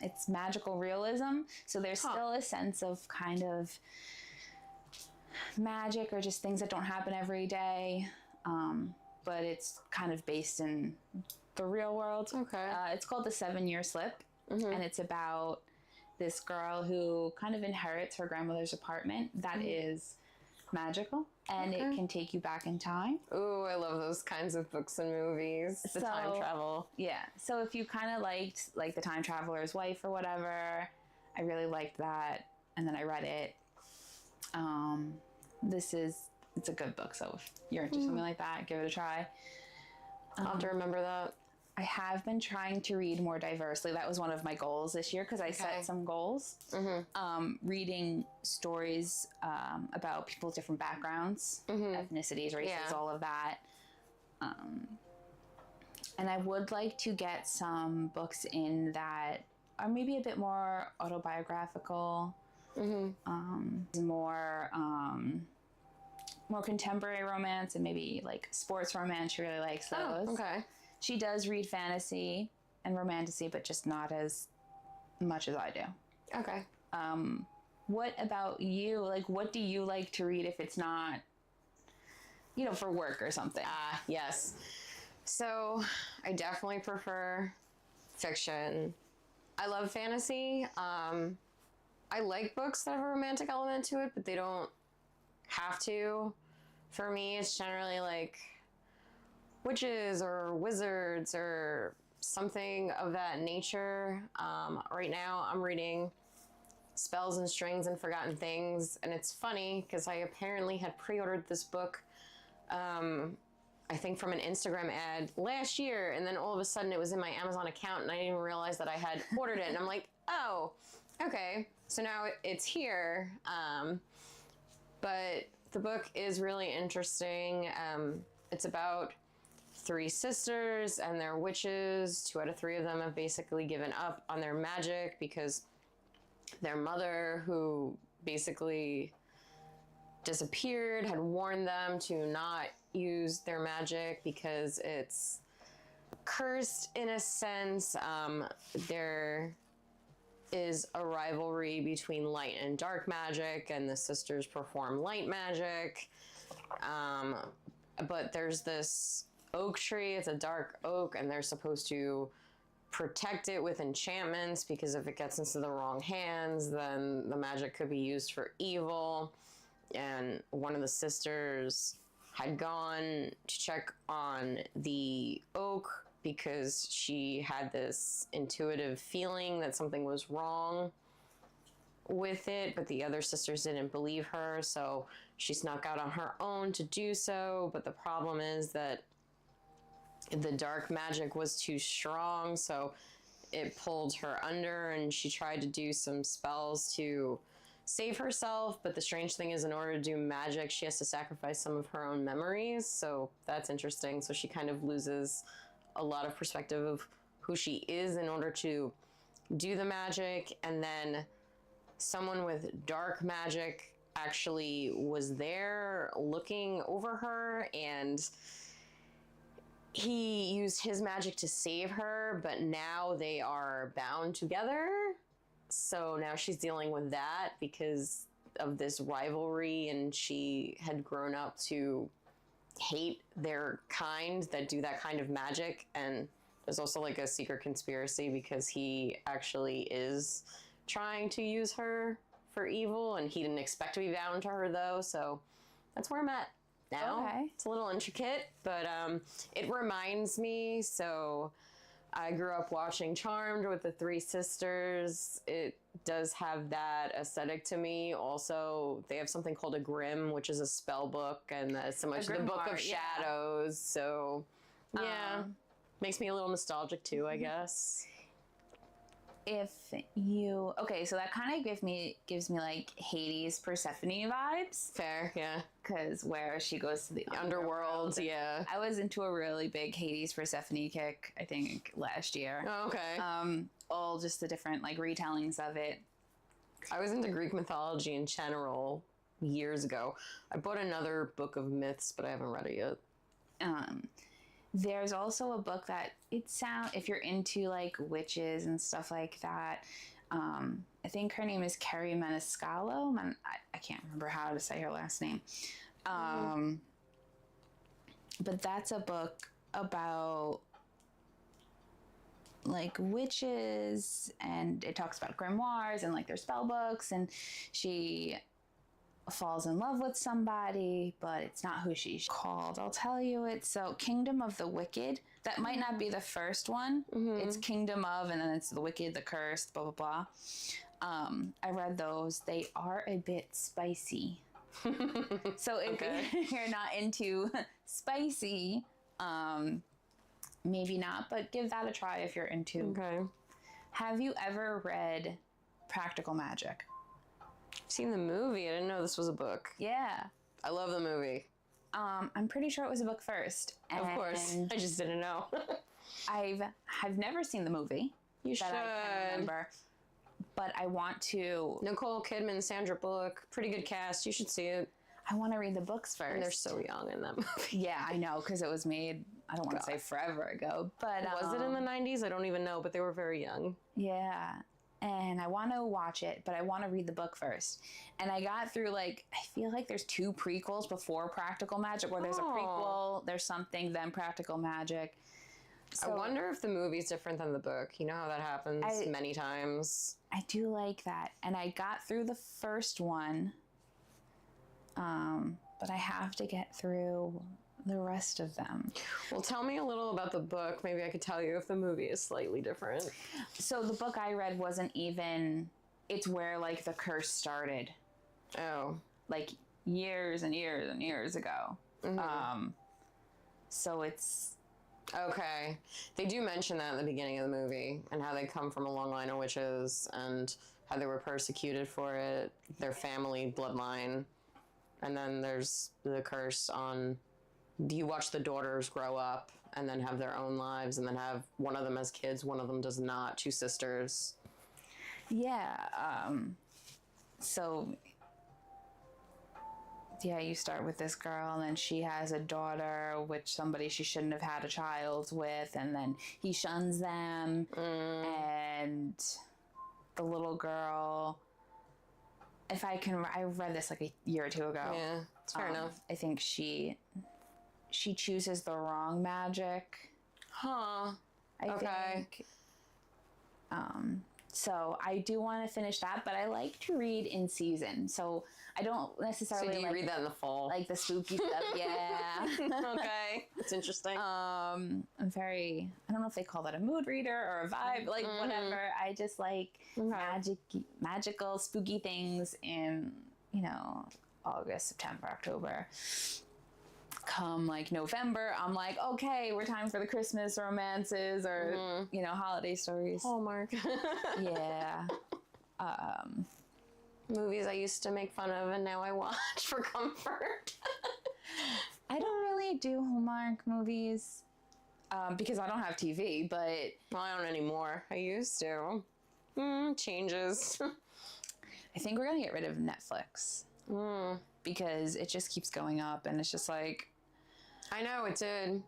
it's magical realism. So there's still a sense of kind of magic or just things that don't happen every day. But it's kind of based in the real world. Okay. It's called The 7-Year Slip. And it's about this girl who kind of inherits her grandmother's apartment that is magical, and it can take you back in time. Ooh, I love those kinds of books and movies. The time travel. Yeah. So if you kind of liked like The Time Traveler's Wife or whatever, I really liked that, and then I read it. It's a good book, so if you're into something like that, give it a try. I'll have to remember that. I have been trying to read more diversely. That was one of my goals this year because I set some goals. Reading stories about people's different backgrounds, ethnicities, races, all of that. And I would like to get some books in that are maybe a bit more autobiographical, more contemporary romance, and maybe like sports romance. She really likes those. Oh, okay. She does read fantasy and romantasy, but just not as much as I do. Okay. What about you? Like, what do you like to read if it's not, for work or something? Yes. So I definitely prefer fiction. I love fantasy. I like books that have a romantic element to it, but they don't have to. For me, it's generally like witches or wizards or something of that nature. Right now, I'm reading Spells and Strings and Forgotten Things, and it's funny because I apparently had pre-ordered this book, I think from an Instagram ad last year, and then all of a sudden it was in my Amazon account, and I didn't even realize that I had ordered it, and I'm like, oh, okay, so now it's here. But the book is really interesting. It's about 3 sisters, and they're witches. 2 out of 3 of them have basically given up on their magic because their mother, who basically disappeared, had warned them to not use their magic because it's cursed in a sense. There is a rivalry between light and dark magic, and the sisters perform light magic. But there's this oak tree, it's a dark oak, and they're supposed to protect it with enchantments because if it gets into the wrong hands, then the magic could be used for evil. And one of the sisters had gone to check on the oak because she had this intuitive feeling that something was wrong with it, but the other sisters didn't believe her, so she snuck out on her own to do so. But the problem is that the dark magic was too strong, so it pulled her under, and she tried to do some spells to save herself. But the strange thing is, in order to do magic, she has to sacrifice some of her own memories, so that's interesting. So she kind of loses a lot of perspective of who she is in order to do the magic. And then someone with dark magic actually was there looking over her, and he used his magic to save her, but now they are bound together. So now she's dealing with that because of this rivalry, and she had grown up to hate their kind that do that kind of magic. And there's also like a secret conspiracy because he actually is trying to use her for evil, and he didn't expect to be bound to her though. So that's where I'm at now. Okay. It's a little intricate, but it reminds me. So I grew up watching Charmed with the 3 sisters. It does have that aesthetic to me. Also, they have something called a Grimm, which is a spell book, and that's similar to the Book of Shadows. So, yeah, makes me a little nostalgic too, I guess. So that kind of gives me like Hades Persephone vibes. Fair, yeah. Because where she goes to the underworld, yeah. I was into a really big Hades Persephone kick, I think, last year. Oh, okay. All just the different like retellings of it. I was into Greek mythology in general years ago. I bought another book of myths, but I haven't read it yet. There's also a book that if you're into like witches and stuff like that, I think her name is Carrie Maniscalco. I can't remember how to say her last name. But that's a book about like witches, and it talks about grimoires and like their spell books, and she falls in love with somebody, but it's not who she's called. I'll tell you it. So Kingdom of the Wicked. That might not be the first one. It's Kingdom of, and then it's the Wicked, the Cursed, blah, blah, blah. I read those. They are a bit spicy. So if you're not into spicy, maybe not, but give that a try if you're into. Okay. Have you ever read Practical Magic? I've seen the movie. I didn't know this was a book. Yeah. I love the movie. I'm pretty sure it was a book first. Of course. I just didn't know. I've never seen the movie. You should. I can remember. But I want to. Nicole Kidman, Sandra Bullock, pretty good cast. You should see it. I want to read the books first. And they're so young in that movie. Yeah, I know, because it was made, I don't want to say forever ago, but... Was it in the 90s? I don't even know, but they were very young. Yeah, and I want to watch it, but I want to read the book first. And I got through, I feel like there's 2 prequels before Practical Magic, where there's a prequel, there's something, then Practical Magic. So, I wonder if the movie's different than the book. You know how that happens many times. I do like that. And I got through the first one, but I have to get through the rest of them. Well, tell me a little about the book. Maybe I could tell you if the movie is slightly different. So the book I read wasn't even, it's where the curse started. Oh. Years and years and years ago. So it's... Okay. They do mention that at the beginning of the movie, and how they come from a long line of witches, and how they were persecuted for it, their family bloodline. And then there's the curse on... You watch the daughters grow up, and then have their own lives, and then have one of them has kids, one of them does not, 2 sisters. Yeah, so... Yeah, you start with this girl, and then she has a daughter, which somebody she shouldn't have had a child with, and then he shuns them, and the little girl, I read this a year or 2 ago. Yeah, it's fair enough. I think she chooses the wrong magic. Huh. I think. So I do want to finish that, but I like to read in season. So I don't necessarily. So do you read that in the fall? Like the spooky stuff, yeah. Okay, that's interesting. I'm very. I don't know if they call that a mood reader or a vibe, whatever. I just like magical, spooky things in August, September, October. Come November, I'm like, okay, we're time for the Christmas romances or holiday stories. Hallmark. Yeah. Movies I used to make fun of and now I watch for comfort. I don't really do Hallmark movies because I don't have TV, but... Well, I don't anymore. I used to. Changes. I think we're going to get rid of Netflix because it just keeps going up, and it's just like... I know, it did.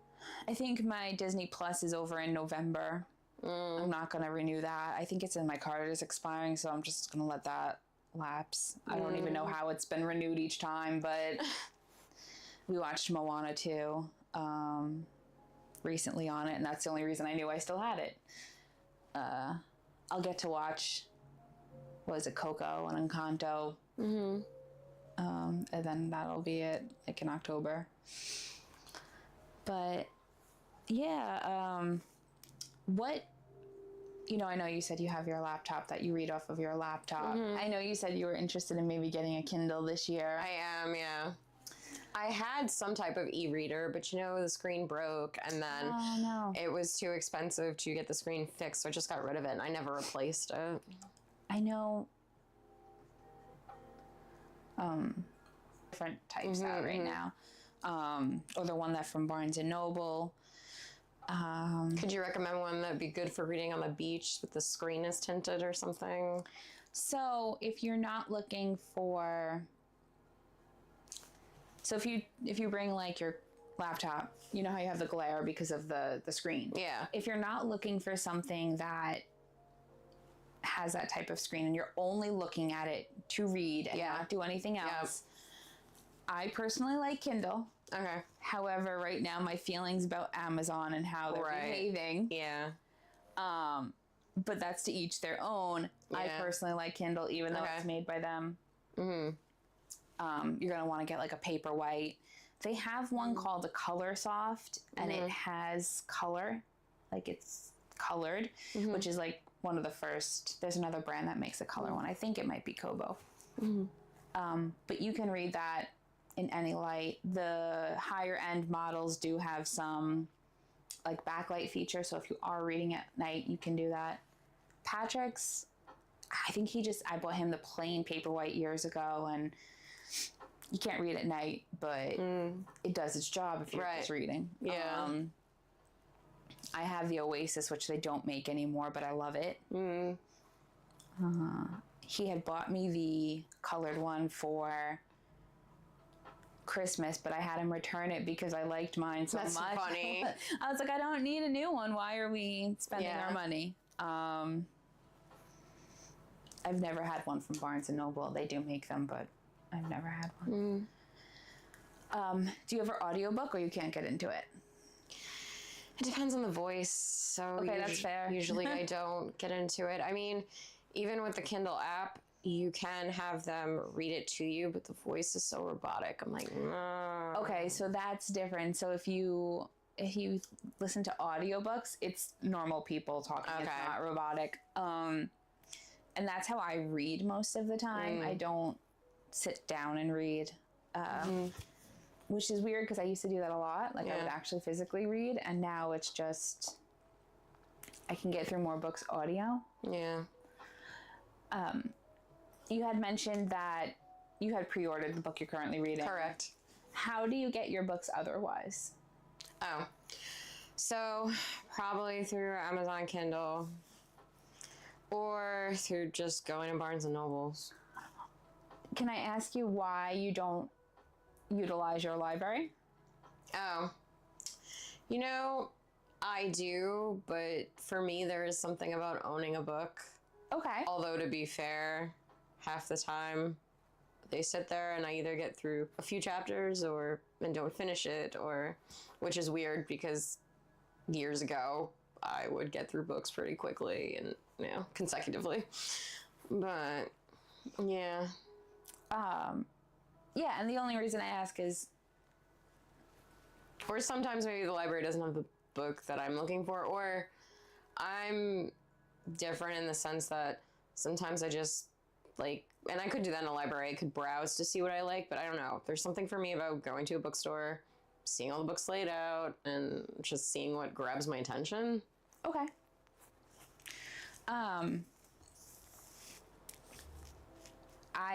I think my Disney Plus is over in November. I'm not going to renew that. I think it's in my card is expiring, so I'm just going to let that lapse. I don't even know how it's been renewed each time, but we watched Moana 2 recently on it, and that's the only reason I knew I still had it. I'll get to watch, Coco and Encanto. And then that'll be it, in October. But, yeah, what... I know you said you have your laptop that you read off of your laptop. I know you said you were interested in maybe getting a Kindle this year. I am, yeah. I had some type of e-reader, but the screen broke, and then it was too expensive to get the screen fixed, so I just got rid of it, and I never replaced it. I know different types out right now. Or the one that from Barnes & Noble. Could you recommend one that'd be good for reading on the beach with the screen is tinted or something? So if you're not looking for... So if you bring your laptop, you know how you have the glare because of the screen. Yeah. If you're not looking for something that has that type of screen and you're only looking at it to read and not do anything else, I personally like Kindle. Okay. However, right now my feelings about Amazon and how they're behaving. Yeah. But that's to each their own. Yeah. I personally like Kindle, even though it's made by them. you're going to want to get like a Paperwhite. They have one called the Color Soft, and it has color, like it's colored, which is like one of the first. There's another brand that makes a color one. I think it might be Kobo. But you can read that in any light. The higher end models do have some like backlight feature, so if you are reading at night, you can do that. Patrick's, I think I bought him the plain Paperwhite years ago, and you can't read at night, but it does its job if you're just reading. Yeah. I have the Oasis, which they don't make anymore, but I love it. He had bought me the colored one for Christmas, but I had him return it because I liked mine so That's much. funny. I was like, I don't need a new one. Why are we spending our money? I've never had one from Barnes & Noble. They do make them, but I've never had one. Do you ever audiobook, or you can't get into it? It depends on the voice. So that's fair. Usually I don't get into it. I mean, even with the Kindle app, you can have them read it to you, but the voice is so robotic. I'm like, no. Okay, so that's different. So if you listen to audiobooks, it's normal people talking. Okay. It's not robotic. And that's how I read most of the time. I don't sit down and read, which is weird because I used to do that a lot. Like I would actually physically read, and now it's just I can get through more books audio. Yeah. You had mentioned that you had pre-ordered the book you're currently reading. Correct. How do you get your books otherwise? Oh, so probably through Amazon Kindle or through just going to Barnes & Nobles. Can I ask you why you don't utilize your library? Oh, I do, but for me, there is something about owning a book. Okay. Although, to be fair, half the time they sit there and I either get through a few chapters and don't finish it, which is weird because years ago I would get through books pretty quickly and consecutively. But yeah. Yeah, and the only reason I ask is, or sometimes maybe the library doesn't have the book that I'm looking for, or I'm different in the sense that sometimes I just and I could do that in a library, I could browse to see what I like, but I don't know. There's something for me about going to a bookstore, seeing all the books laid out, and just seeing what grabs my attention. Okay. I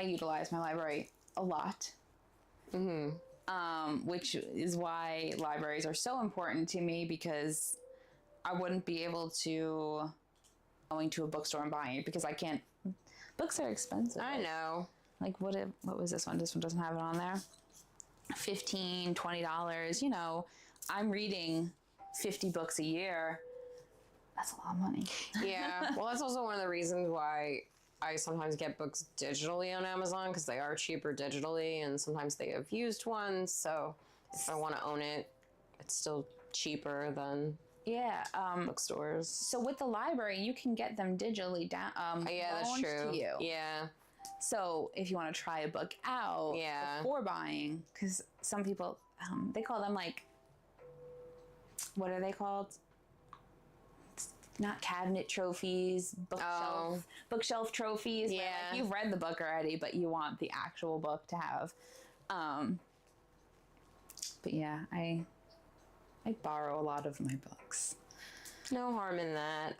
utilize my library a lot. Which is why libraries are so important to me, because I wouldn't be able to going to a bookstore and buying it because I can't. Books are expensive. I know. Like what was this one? This one doesn't have it on there. $15, $20. I'm reading 50 books a year. That's a lot of money. Yeah. Well, that's also one of the reasons why I sometimes get books digitally on Amazon, because they are cheaper digitally, and sometimes they have used ones. So if I want to own it, it's still cheaper than bookstores. So with the library, you can get them digitally down. Yeah, that's true. To you. Yeah. So if you want to try a book out before buying, because some people they call them what are they called? Not cabinet trophies, bookshelf trophies. Yeah. Where, you've read the book already, but you want the actual book to have. But yeah, I borrow a lot of my books. No harm in that.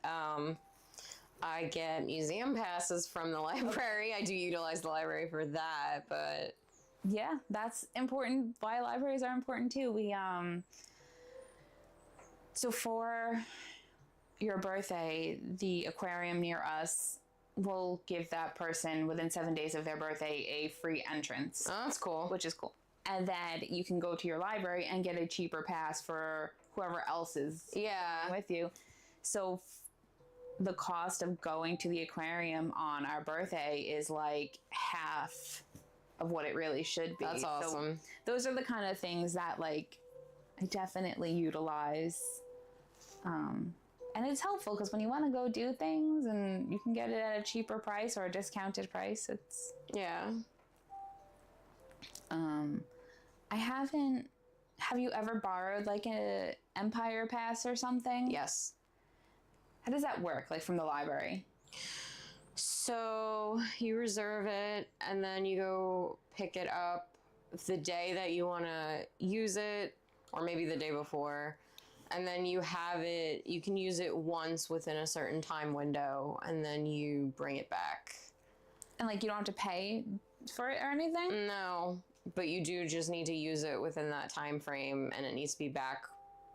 I get museum passes from the library. I do utilize the library for that, but yeah, that's important. Why libraries are important too. We so for your birthday, the aquarium near us will give that person within 7 days of their birthday a free entrance. Oh, that's cool. Which is cool. And then you can go to your library and get a cheaper pass for whoever else is with you. So the cost of going to the aquarium on our birthday is like half of what it really should be. That's awesome. So those are the kind of things that I definitely utilize. And it's helpful because when you want to go do things and you can get it at a cheaper price or a discounted price, it's... Yeah. I haven't. Have you ever borrowed like a Empire Pass or something? Yes. How does that work? Like from the library? So you reserve it, and then you go pick it up the day that you want to use it, or maybe the day before. And then you have it, you can use it once within a certain time window, and then you bring it back. And like you don't have to pay for it or anything? No, but you do just need to use it within that time frame, and it needs to be back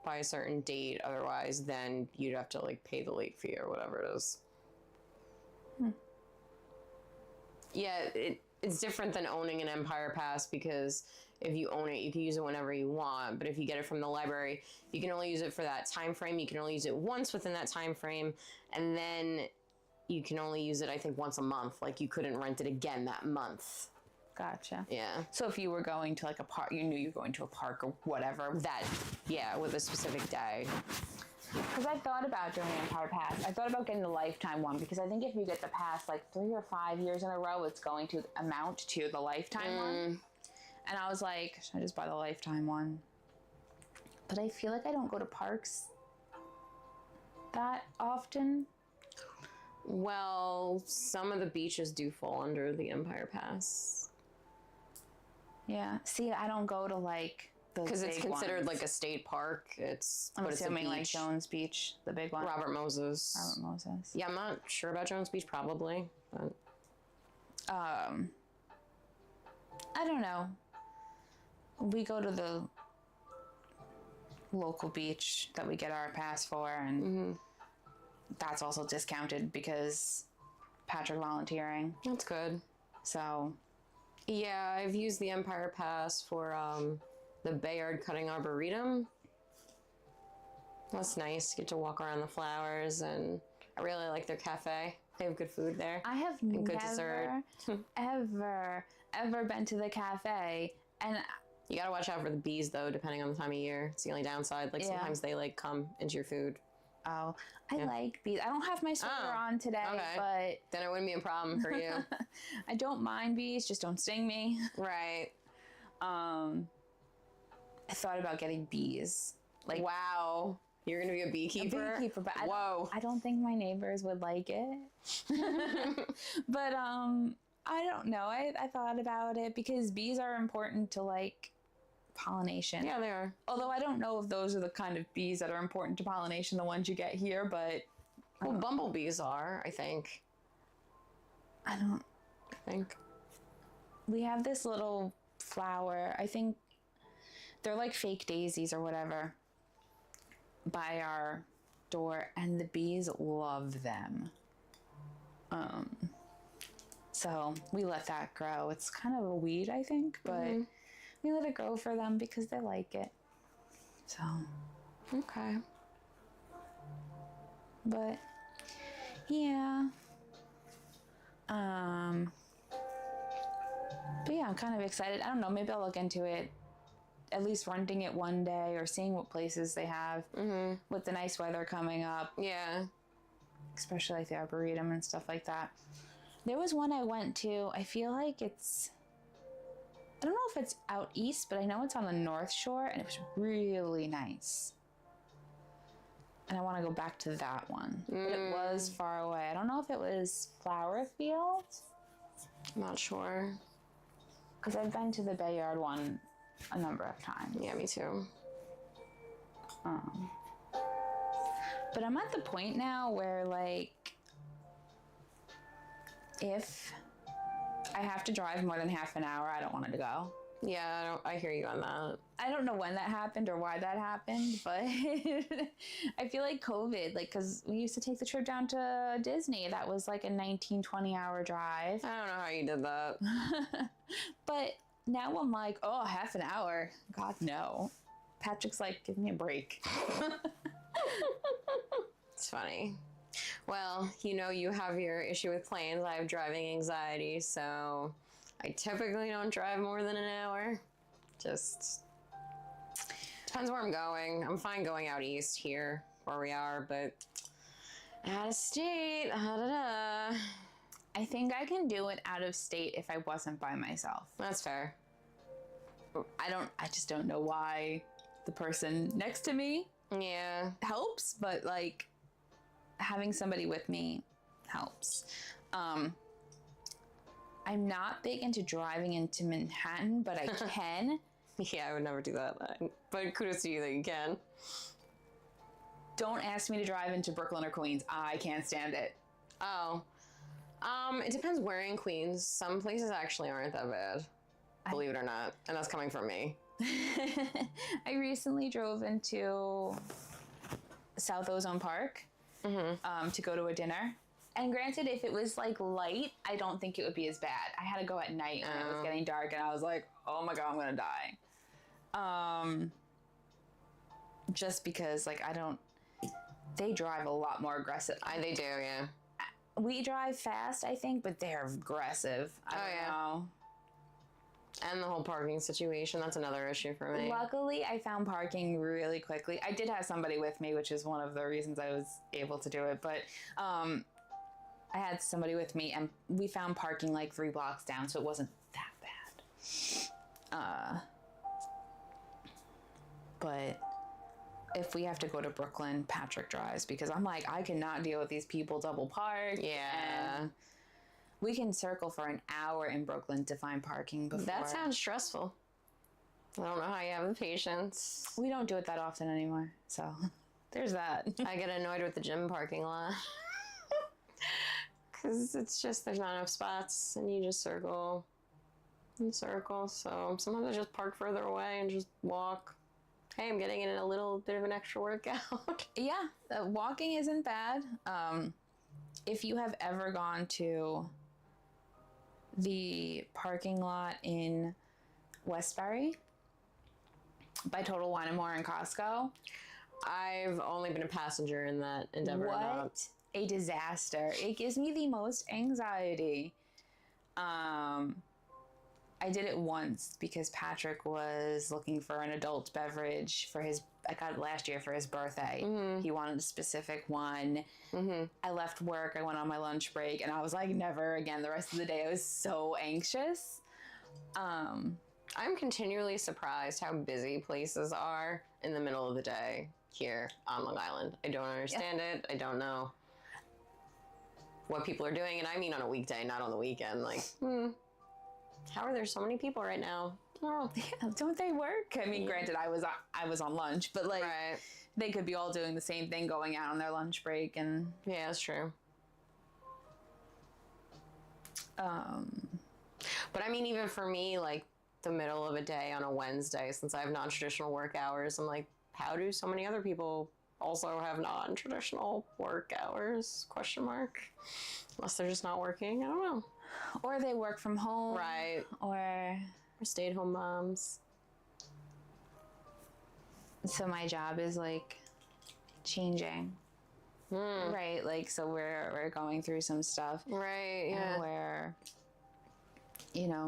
by a certain date. Otherwise, then you'd have to like pay the late fee or whatever it is. Yeah, it's different than owning an Empire Pass, because if you own it, you can use it whenever you want. But if you get it from the library, you can only use it for that time frame. You can only use it once within that time frame, and then you can only use it, I think, once a month. Like, you couldn't rent it again that month. Gotcha. Yeah. So if you were going to like a park, you knew you were going to a park or whatever. That, yeah, with a specific day. Because I thought about doing an Empire Pass. I thought about getting the lifetime one, because I think if you get the pass like 3 or 5 years in a row, it's going to amount to the lifetime one. And I was like, should I just buy the lifetime one? But I feel like I don't go to parks that often. Well, some of the beaches do fall under the Empire Pass. Yeah. See, I don't go to like those because it's big considered ones. like a state park. I'm but it's a assuming like beach. Jones Beach, the big one. Robert Moses. Robert Moses. Yeah, I'm not sure about Jones Beach, probably. But I don't know. We go to the local beach that we get our pass for, and that's also discounted because Patrick volunteering. that's good. So, Yeah, I've used the Empire Pass for the Bayard Cutting Arboretum. That's nice. Get to walk around the flowers, and I really like their cafe. They have good food there. I have good never, dessert. ever been to the cafe, and You gotta watch out for the bees, though, depending on the time of year. It's the only downside. Like, Yeah. sometimes they, like, come into your food. I like bees. I don't have my sweater on today, Okay. Then it wouldn't be a problem for you. but I don't mind bees. Just don't sting me. Right. I thought about getting bees. Like, Wow. You're gonna be a beekeeper? a beekeeper, but Whoa. I don't think my neighbors would like it. But I don't know. I thought about it because bees are important to like pollination. Yeah, they are. Although I don't know if those are the kind of bees that are important to pollination, the ones you get here, but Well, bumblebees are, I think. I don't. We have this little flower. I think they're like fake daisies or whatever by our door, and the bees love them. So we let that grow. It's kind of a weed, I think, but we let it grow for them because they like it. So, Okay. but yeah. But yeah, I'm kind of excited. I don't know, maybe I'll look into it. At least renting it one day or seeing what places they have with the nice weather coming up. Yeah. Especially like the Arboretum and stuff like that. There was one I went to. I feel like it's... I don't know if it's out east, but I know it's on the North Shore, and it was really nice. And I want to go back to that one. But it was far away. I don't know if it was Flower Field. I'm not sure. Because I've been to the Bayard one a number of times. Yeah, me too. But I'm at the point now where, like, if I have to drive more than half an hour, I don't want it to go. Yeah, I hear you on that. I don't know when that happened or why that happened, but I feel like COVID, like, because we used to take the trip down to Disney. That was like a 19, 20-hour drive. I don't know how you did that. But now I'm like, oh, half an hour. God, no. Patrick's like, give me a break. It's funny. Well, you know, you have your issue with planes. I have driving anxiety, so I typically don't drive more than an hour. Just depends where I'm going. I'm fine going out east here, where we are, but out of state, I think I can do it out of state if I wasn't by myself. That's fair. I just don't know why the person next to me Yeah. helps, but like having somebody with me helps. I'm not big into driving into Manhattan, but I can. Yeah, I would never do that. But kudos to you that you can. Don't ask me to drive into Brooklyn or Queens. I can't stand it. Oh. It depends where in Queens. Some places actually aren't that bad. Believe it or not. And that's coming from me. I recently drove into South Ozone Park to go to a dinner. And granted, if it was like light, I don't think it would be as bad. I had to go at night when it was getting dark, and I was like, oh my God, I'm gonna die. Just because like they drive a lot more aggressive. They do, yeah. We drive fast, I think, but they're aggressive. I don't know. And the whole parking situation, that's another issue for me. Luckily, I found parking really quickly. I did have somebody with me, which is one of the reasons I was able to do it. But I had somebody with me, and we found parking like 3 blocks down, so it wasn't that bad. But if we have to go to Brooklyn, Patrick drives, because I'm like, I cannot deal with these people double park. Yeah. And we can circle for an hour in Brooklyn to find parking before. That sounds stressful. I don't know how you have the patience. We don't do it that often anymore, so there's that. I get annoyed with the gym parking lot. Because it's just, there's not enough spots, and you just circle and circle. So sometimes I just park further away and just walk. Hey, I'm getting in a little bit of an extra workout. Yeah, walking isn't bad. If you have ever gone to the parking lot in Westbury by Total Wine & More and Costco, I've only been a passenger in that endeavor. What a disaster. It gives me the most anxiety. I did it once because Patrick was looking for an adult beverage for I got it last year for his birthday. Mm-hmm. He wanted a specific one. Mm-hmm. I left work, I went on my lunch break, and I was like, never again. The rest of the day I was so anxious. I'm continually surprised how busy places are in the middle of the day here on Long Island. I don't understand it. I don't know what people are doing, and I mean on a weekday, not on the weekend. Like, how are there so many people right now? Oh, yeah, don't they work? I mean, granted, I was on lunch, but like, they could be all doing the same thing, going out on their lunch break, and yeah, that's true. But I mean, even for me, like the middle of a day on a Wednesday, since I have non-traditional work hours, I'm like, how do so many other people also have non-traditional work hours? Question mark. Unless they're just not working, I don't know. Or they work from home. Right. Or stay-at-home moms. So my job is like changing. Right. Like, so we're going through some stuff. Right. Yeah. And we're,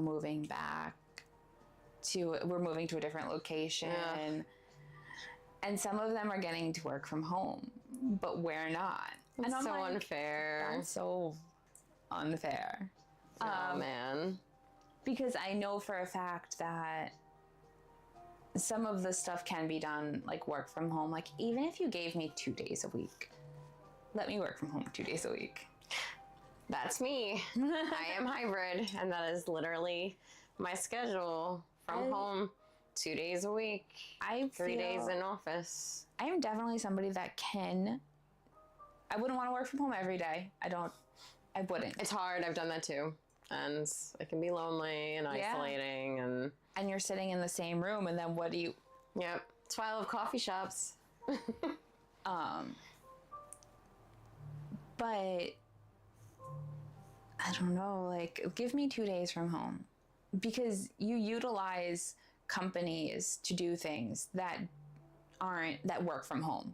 moving back we're moving to a different location. Yeah. And some of them are getting to work from home, but we're not. That's so like, unfair. That's so unfair. Oh, man. Because I know for a fact that some of the stuff can be done, like work from home. Like, even if you gave me 2 days a week, let me work from home 2 days a week. That's me. I am hybrid, and that is literally my schedule. From home 2 days a week. 3 days in office. I am definitely somebody that I wouldn't want to work from home every day. I wouldn't. It's hard. I've done that too. And it can be lonely and isolating. And you're sitting in the same room, and then what do you... Yep. That's why I love coffee shops. But I don't know, like, give me 2 days from home. Because you utilize companies to do things that work from home.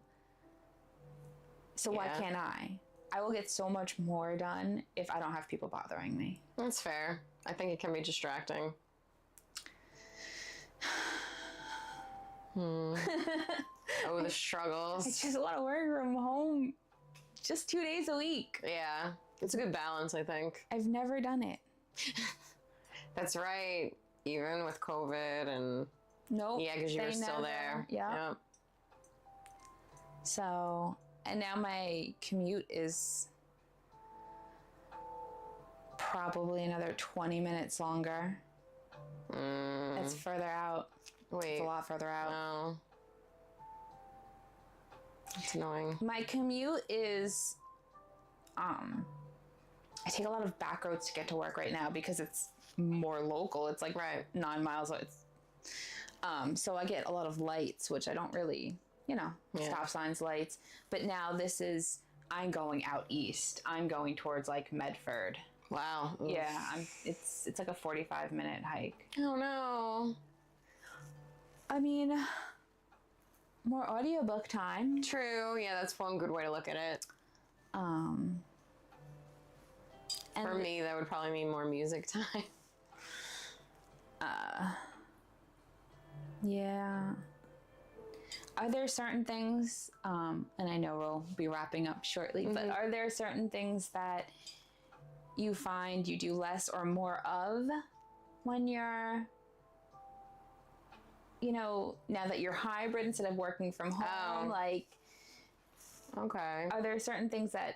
So why can't I? I will get so much more done if I don't have people bothering me. That's fair. I think it can be distracting. Oh, the struggles. I just want to work from home just 2 days a week. Yeah. It's a good balance, I think. I've never done it. That's right. even with COVID and Nope. yeah, because you were they still never- there. Yeah. So, and now my commute is probably another 20 minutes longer. It's further out. Wait. It's a lot further out. No. It's annoying. My commute is, I take a lot of back roads to get to work right now because it's more local. It's like 9 miles. So I get a lot of lights, which I don't really, stop signs, lights. But now this is, I'm going out east. I'm going towards like Medford. Wow. Oof. Yeah, it's like a 45-minute hike. Oh no. I mean, more audiobook time. True. Yeah, that's one good way to look at it. And For me, that would probably mean more music time. Yeah. Are there certain things, and I know we'll be wrapping up shortly, but are there certain things that you find you do less or more of when you're, now that you're hybrid instead of working from home? Like, Okay. are there certain things that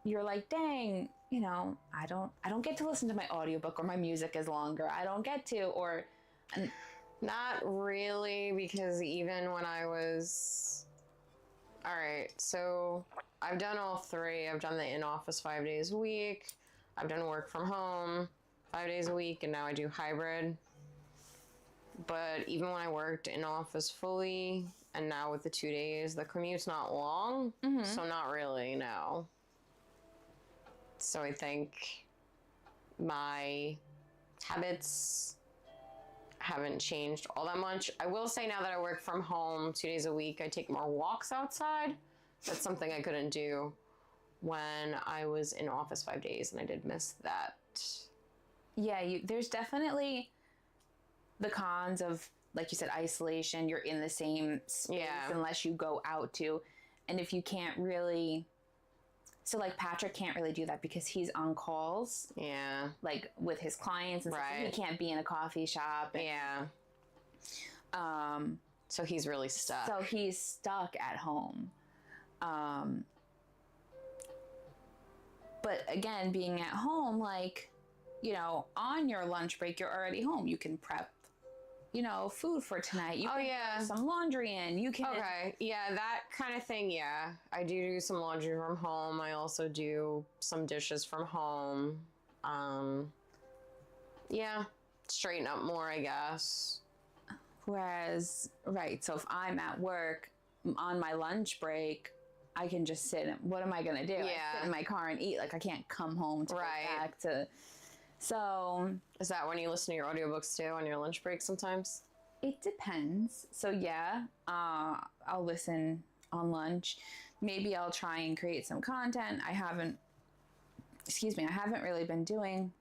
you're like, dang, I don't get to listen to my audiobook or my music is longer. I don't get to, or Not really, because even when I was... All right, so I've done all three. I've done the in-office 5 days a week. I've done work from home 5 days a week, and now I do hybrid. But even when I worked in office fully, and now with the 2 days, the commute's not long, so not really, no. So I think my habits haven't changed all that much. I will say now that I work from home 2 days a week, I take more walks outside. That's something I couldn't do when I was in office 5 days, and I did miss that. yeah, there's definitely the cons of, like you said, isolation. You're in the same space unless you go out to, and if you can't really, so like Patrick can't really do that because he's on calls, like with his clients and stuff. So he can't be in a coffee shop. So he's really stuck. So he's stuck at home. But again, being at home, like, on your lunch break, you're already home. You can prep, food for tonight. You can put some laundry in. You can. Okay. Yeah, that kind of thing. Yeah. I do some laundry from home. I also do some dishes from home. Yeah. Straighten up more, I guess. Whereas, so if I'm at work on my lunch break, I can just sit and what am I going to do? I sit in my car and eat. Like, I can't come home to go back to. So. Is that when you listen to your audiobooks too on your lunch break sometimes? It depends. So I'll listen on lunch. Maybe I'll try and create some content. I haven't really been doing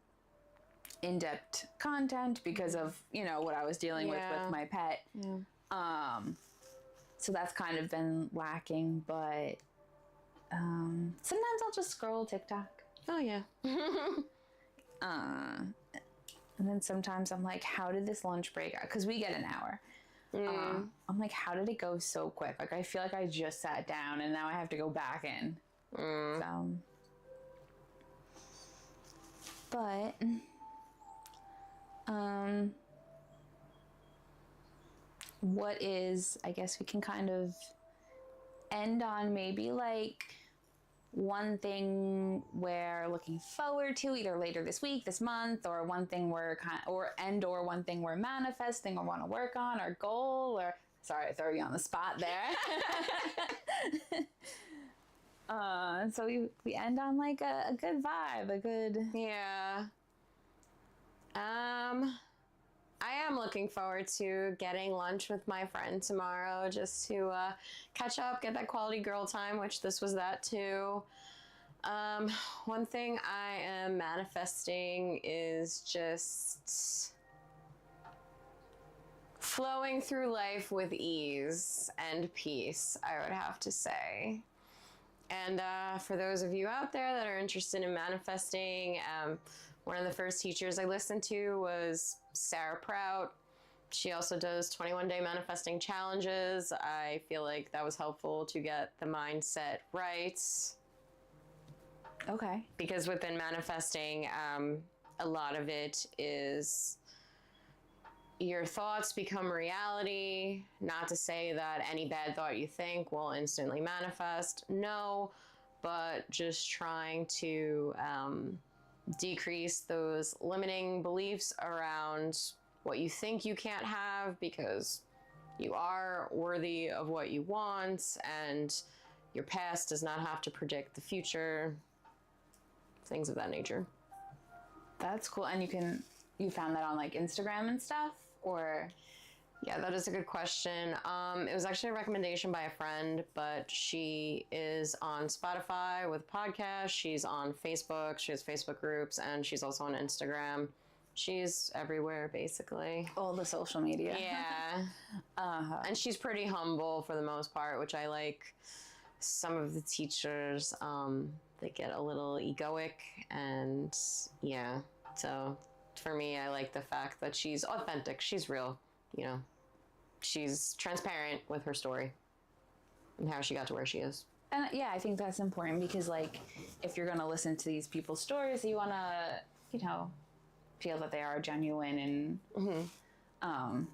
in-depth content because of, what I was dealing with my pet. Yeah. So that's kind of been lacking, but sometimes I'll just scroll TikTok. Oh yeah. And then sometimes I'm like, how did this lunch break? Because we get an hour. I'm like, how did it go so quick? Like, I feel like I just sat down and now I have to go back in. So, but, what is, I guess we can kind of end on maybe like one thing we're looking forward to either later this week, this month, or one thing we're or one thing we're manifesting or want to work on, or goal, or sorry, I throw you on the spot there. So we end on like a good vibe, a good I am looking forward to getting lunch with my friend tomorrow just to catch up, get that quality girl time, which this was that too. One thing I am manifesting is just flowing through life with ease and peace, I would have to say. And for those of you out there that are interested in manifesting, One of the first teachers I listened to was Sarah Prout. She also does 21-day manifesting challenges. I feel like that was helpful to get the mindset right. Okay. Because within manifesting, a lot of it is your thoughts become reality. Not to say that any bad thought you think will instantly manifest. No, but just trying to decrease those limiting beliefs around what you think you can't have, because you are worthy of what you want, and your past does not have to predict the future. Things of that nature. That's cool. And you found that on like Instagram and stuff, or? Yeah, that is a good question. It was actually a recommendation by a friend, but she is on Spotify with podcasts. She's on Facebook. She has Facebook groups, and she's also on Instagram. She's everywhere, basically. All the social media. Yeah. And she's pretty humble for the most part, which I like. Some of the teachers, they get a little egoic, and yeah. So for me, I like the fact that she's authentic. She's real, you know. She's transparent with her story and how she got to where she is. And yeah, I think that's important, because like, if you're going to listen to these people's stories, you want to, you know, feel that they are genuine. And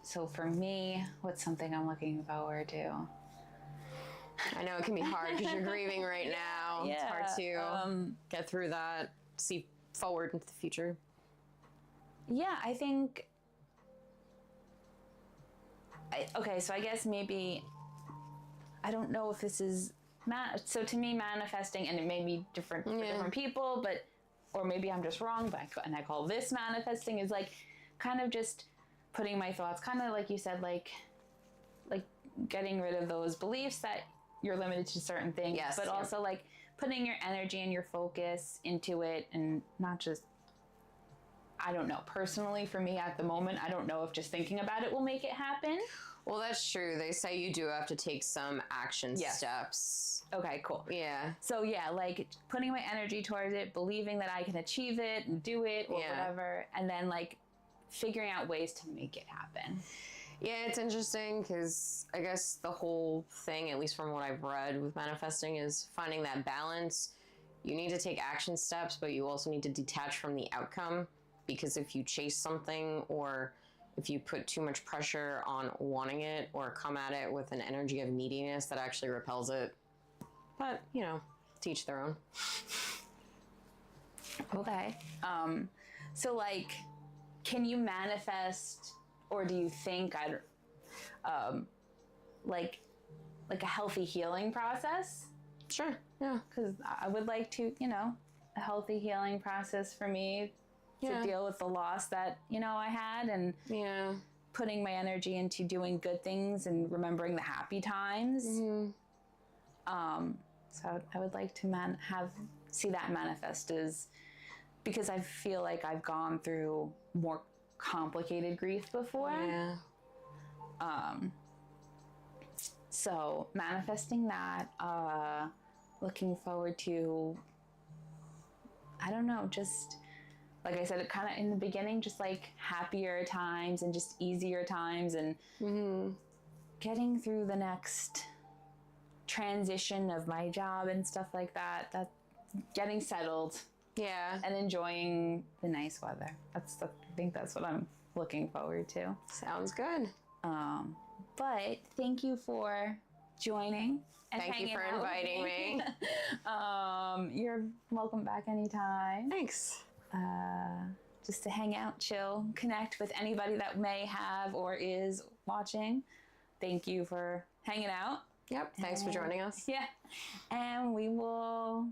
so for me, what's something I'm looking forward to? I know it can be hard because you're grieving right now. Yeah, it's hard to get through that, see forward into the future. Yeah, I think... okay, so I guess maybe... I don't know if this is... so to me, manifesting, and it may be different for different people, but... Or maybe I'm just wrong, but I call this manifesting, is like kind of just putting my thoughts, kind of like you said, like getting rid of those beliefs that you're limited to certain things, but also like putting your energy and your focus into it, and not just, I don't know, personally for me at the moment, I don't know if just thinking about it will make it happen. Well, that's true. They say you do have to take some action steps. Okay, cool. Yeah. So yeah, like putting my energy towards it, believing that I can achieve it and do it or whatever, and then like figuring out ways to make it happen. Yeah, it's interesting because I guess the whole thing, at least from what I've read with manifesting, is finding that balance. You need to take action steps, but you also need to detach from the outcome, because if you chase something, or if you put too much pressure on wanting it, or come at it with an energy of neediness, that actually repels it. But, you know, to each their own. Okay. So like, can you manifest, or do you think like a healthy healing process? Sure. Yeah. Because I would like to, you know, a healthy healing process for me to deal with the loss that, you know, I had, and putting my energy into doing good things and remembering the happy times. So I would like to see that manifest, as because I feel like I've gone through more complicated grief before. Yeah. So manifesting that, looking forward to, I don't know, just like I said, it kind of in the beginning, just like happier times and just easier times, and getting through the next transition of my job and stuff like that. That getting settled. Yeah. And enjoying the nice weather. I think that's what I'm looking forward to. Sounds good. But thank you for joining. And thank you for inviting me. You're welcome back anytime. Thanks. Just to hang out, chill, connect with anybody that may have or is watching. Thank you for hanging out. Yep. Thanks for joining us. Yeah. And we will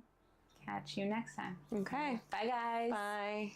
catch you next time. Okay. Bye, guys. Bye.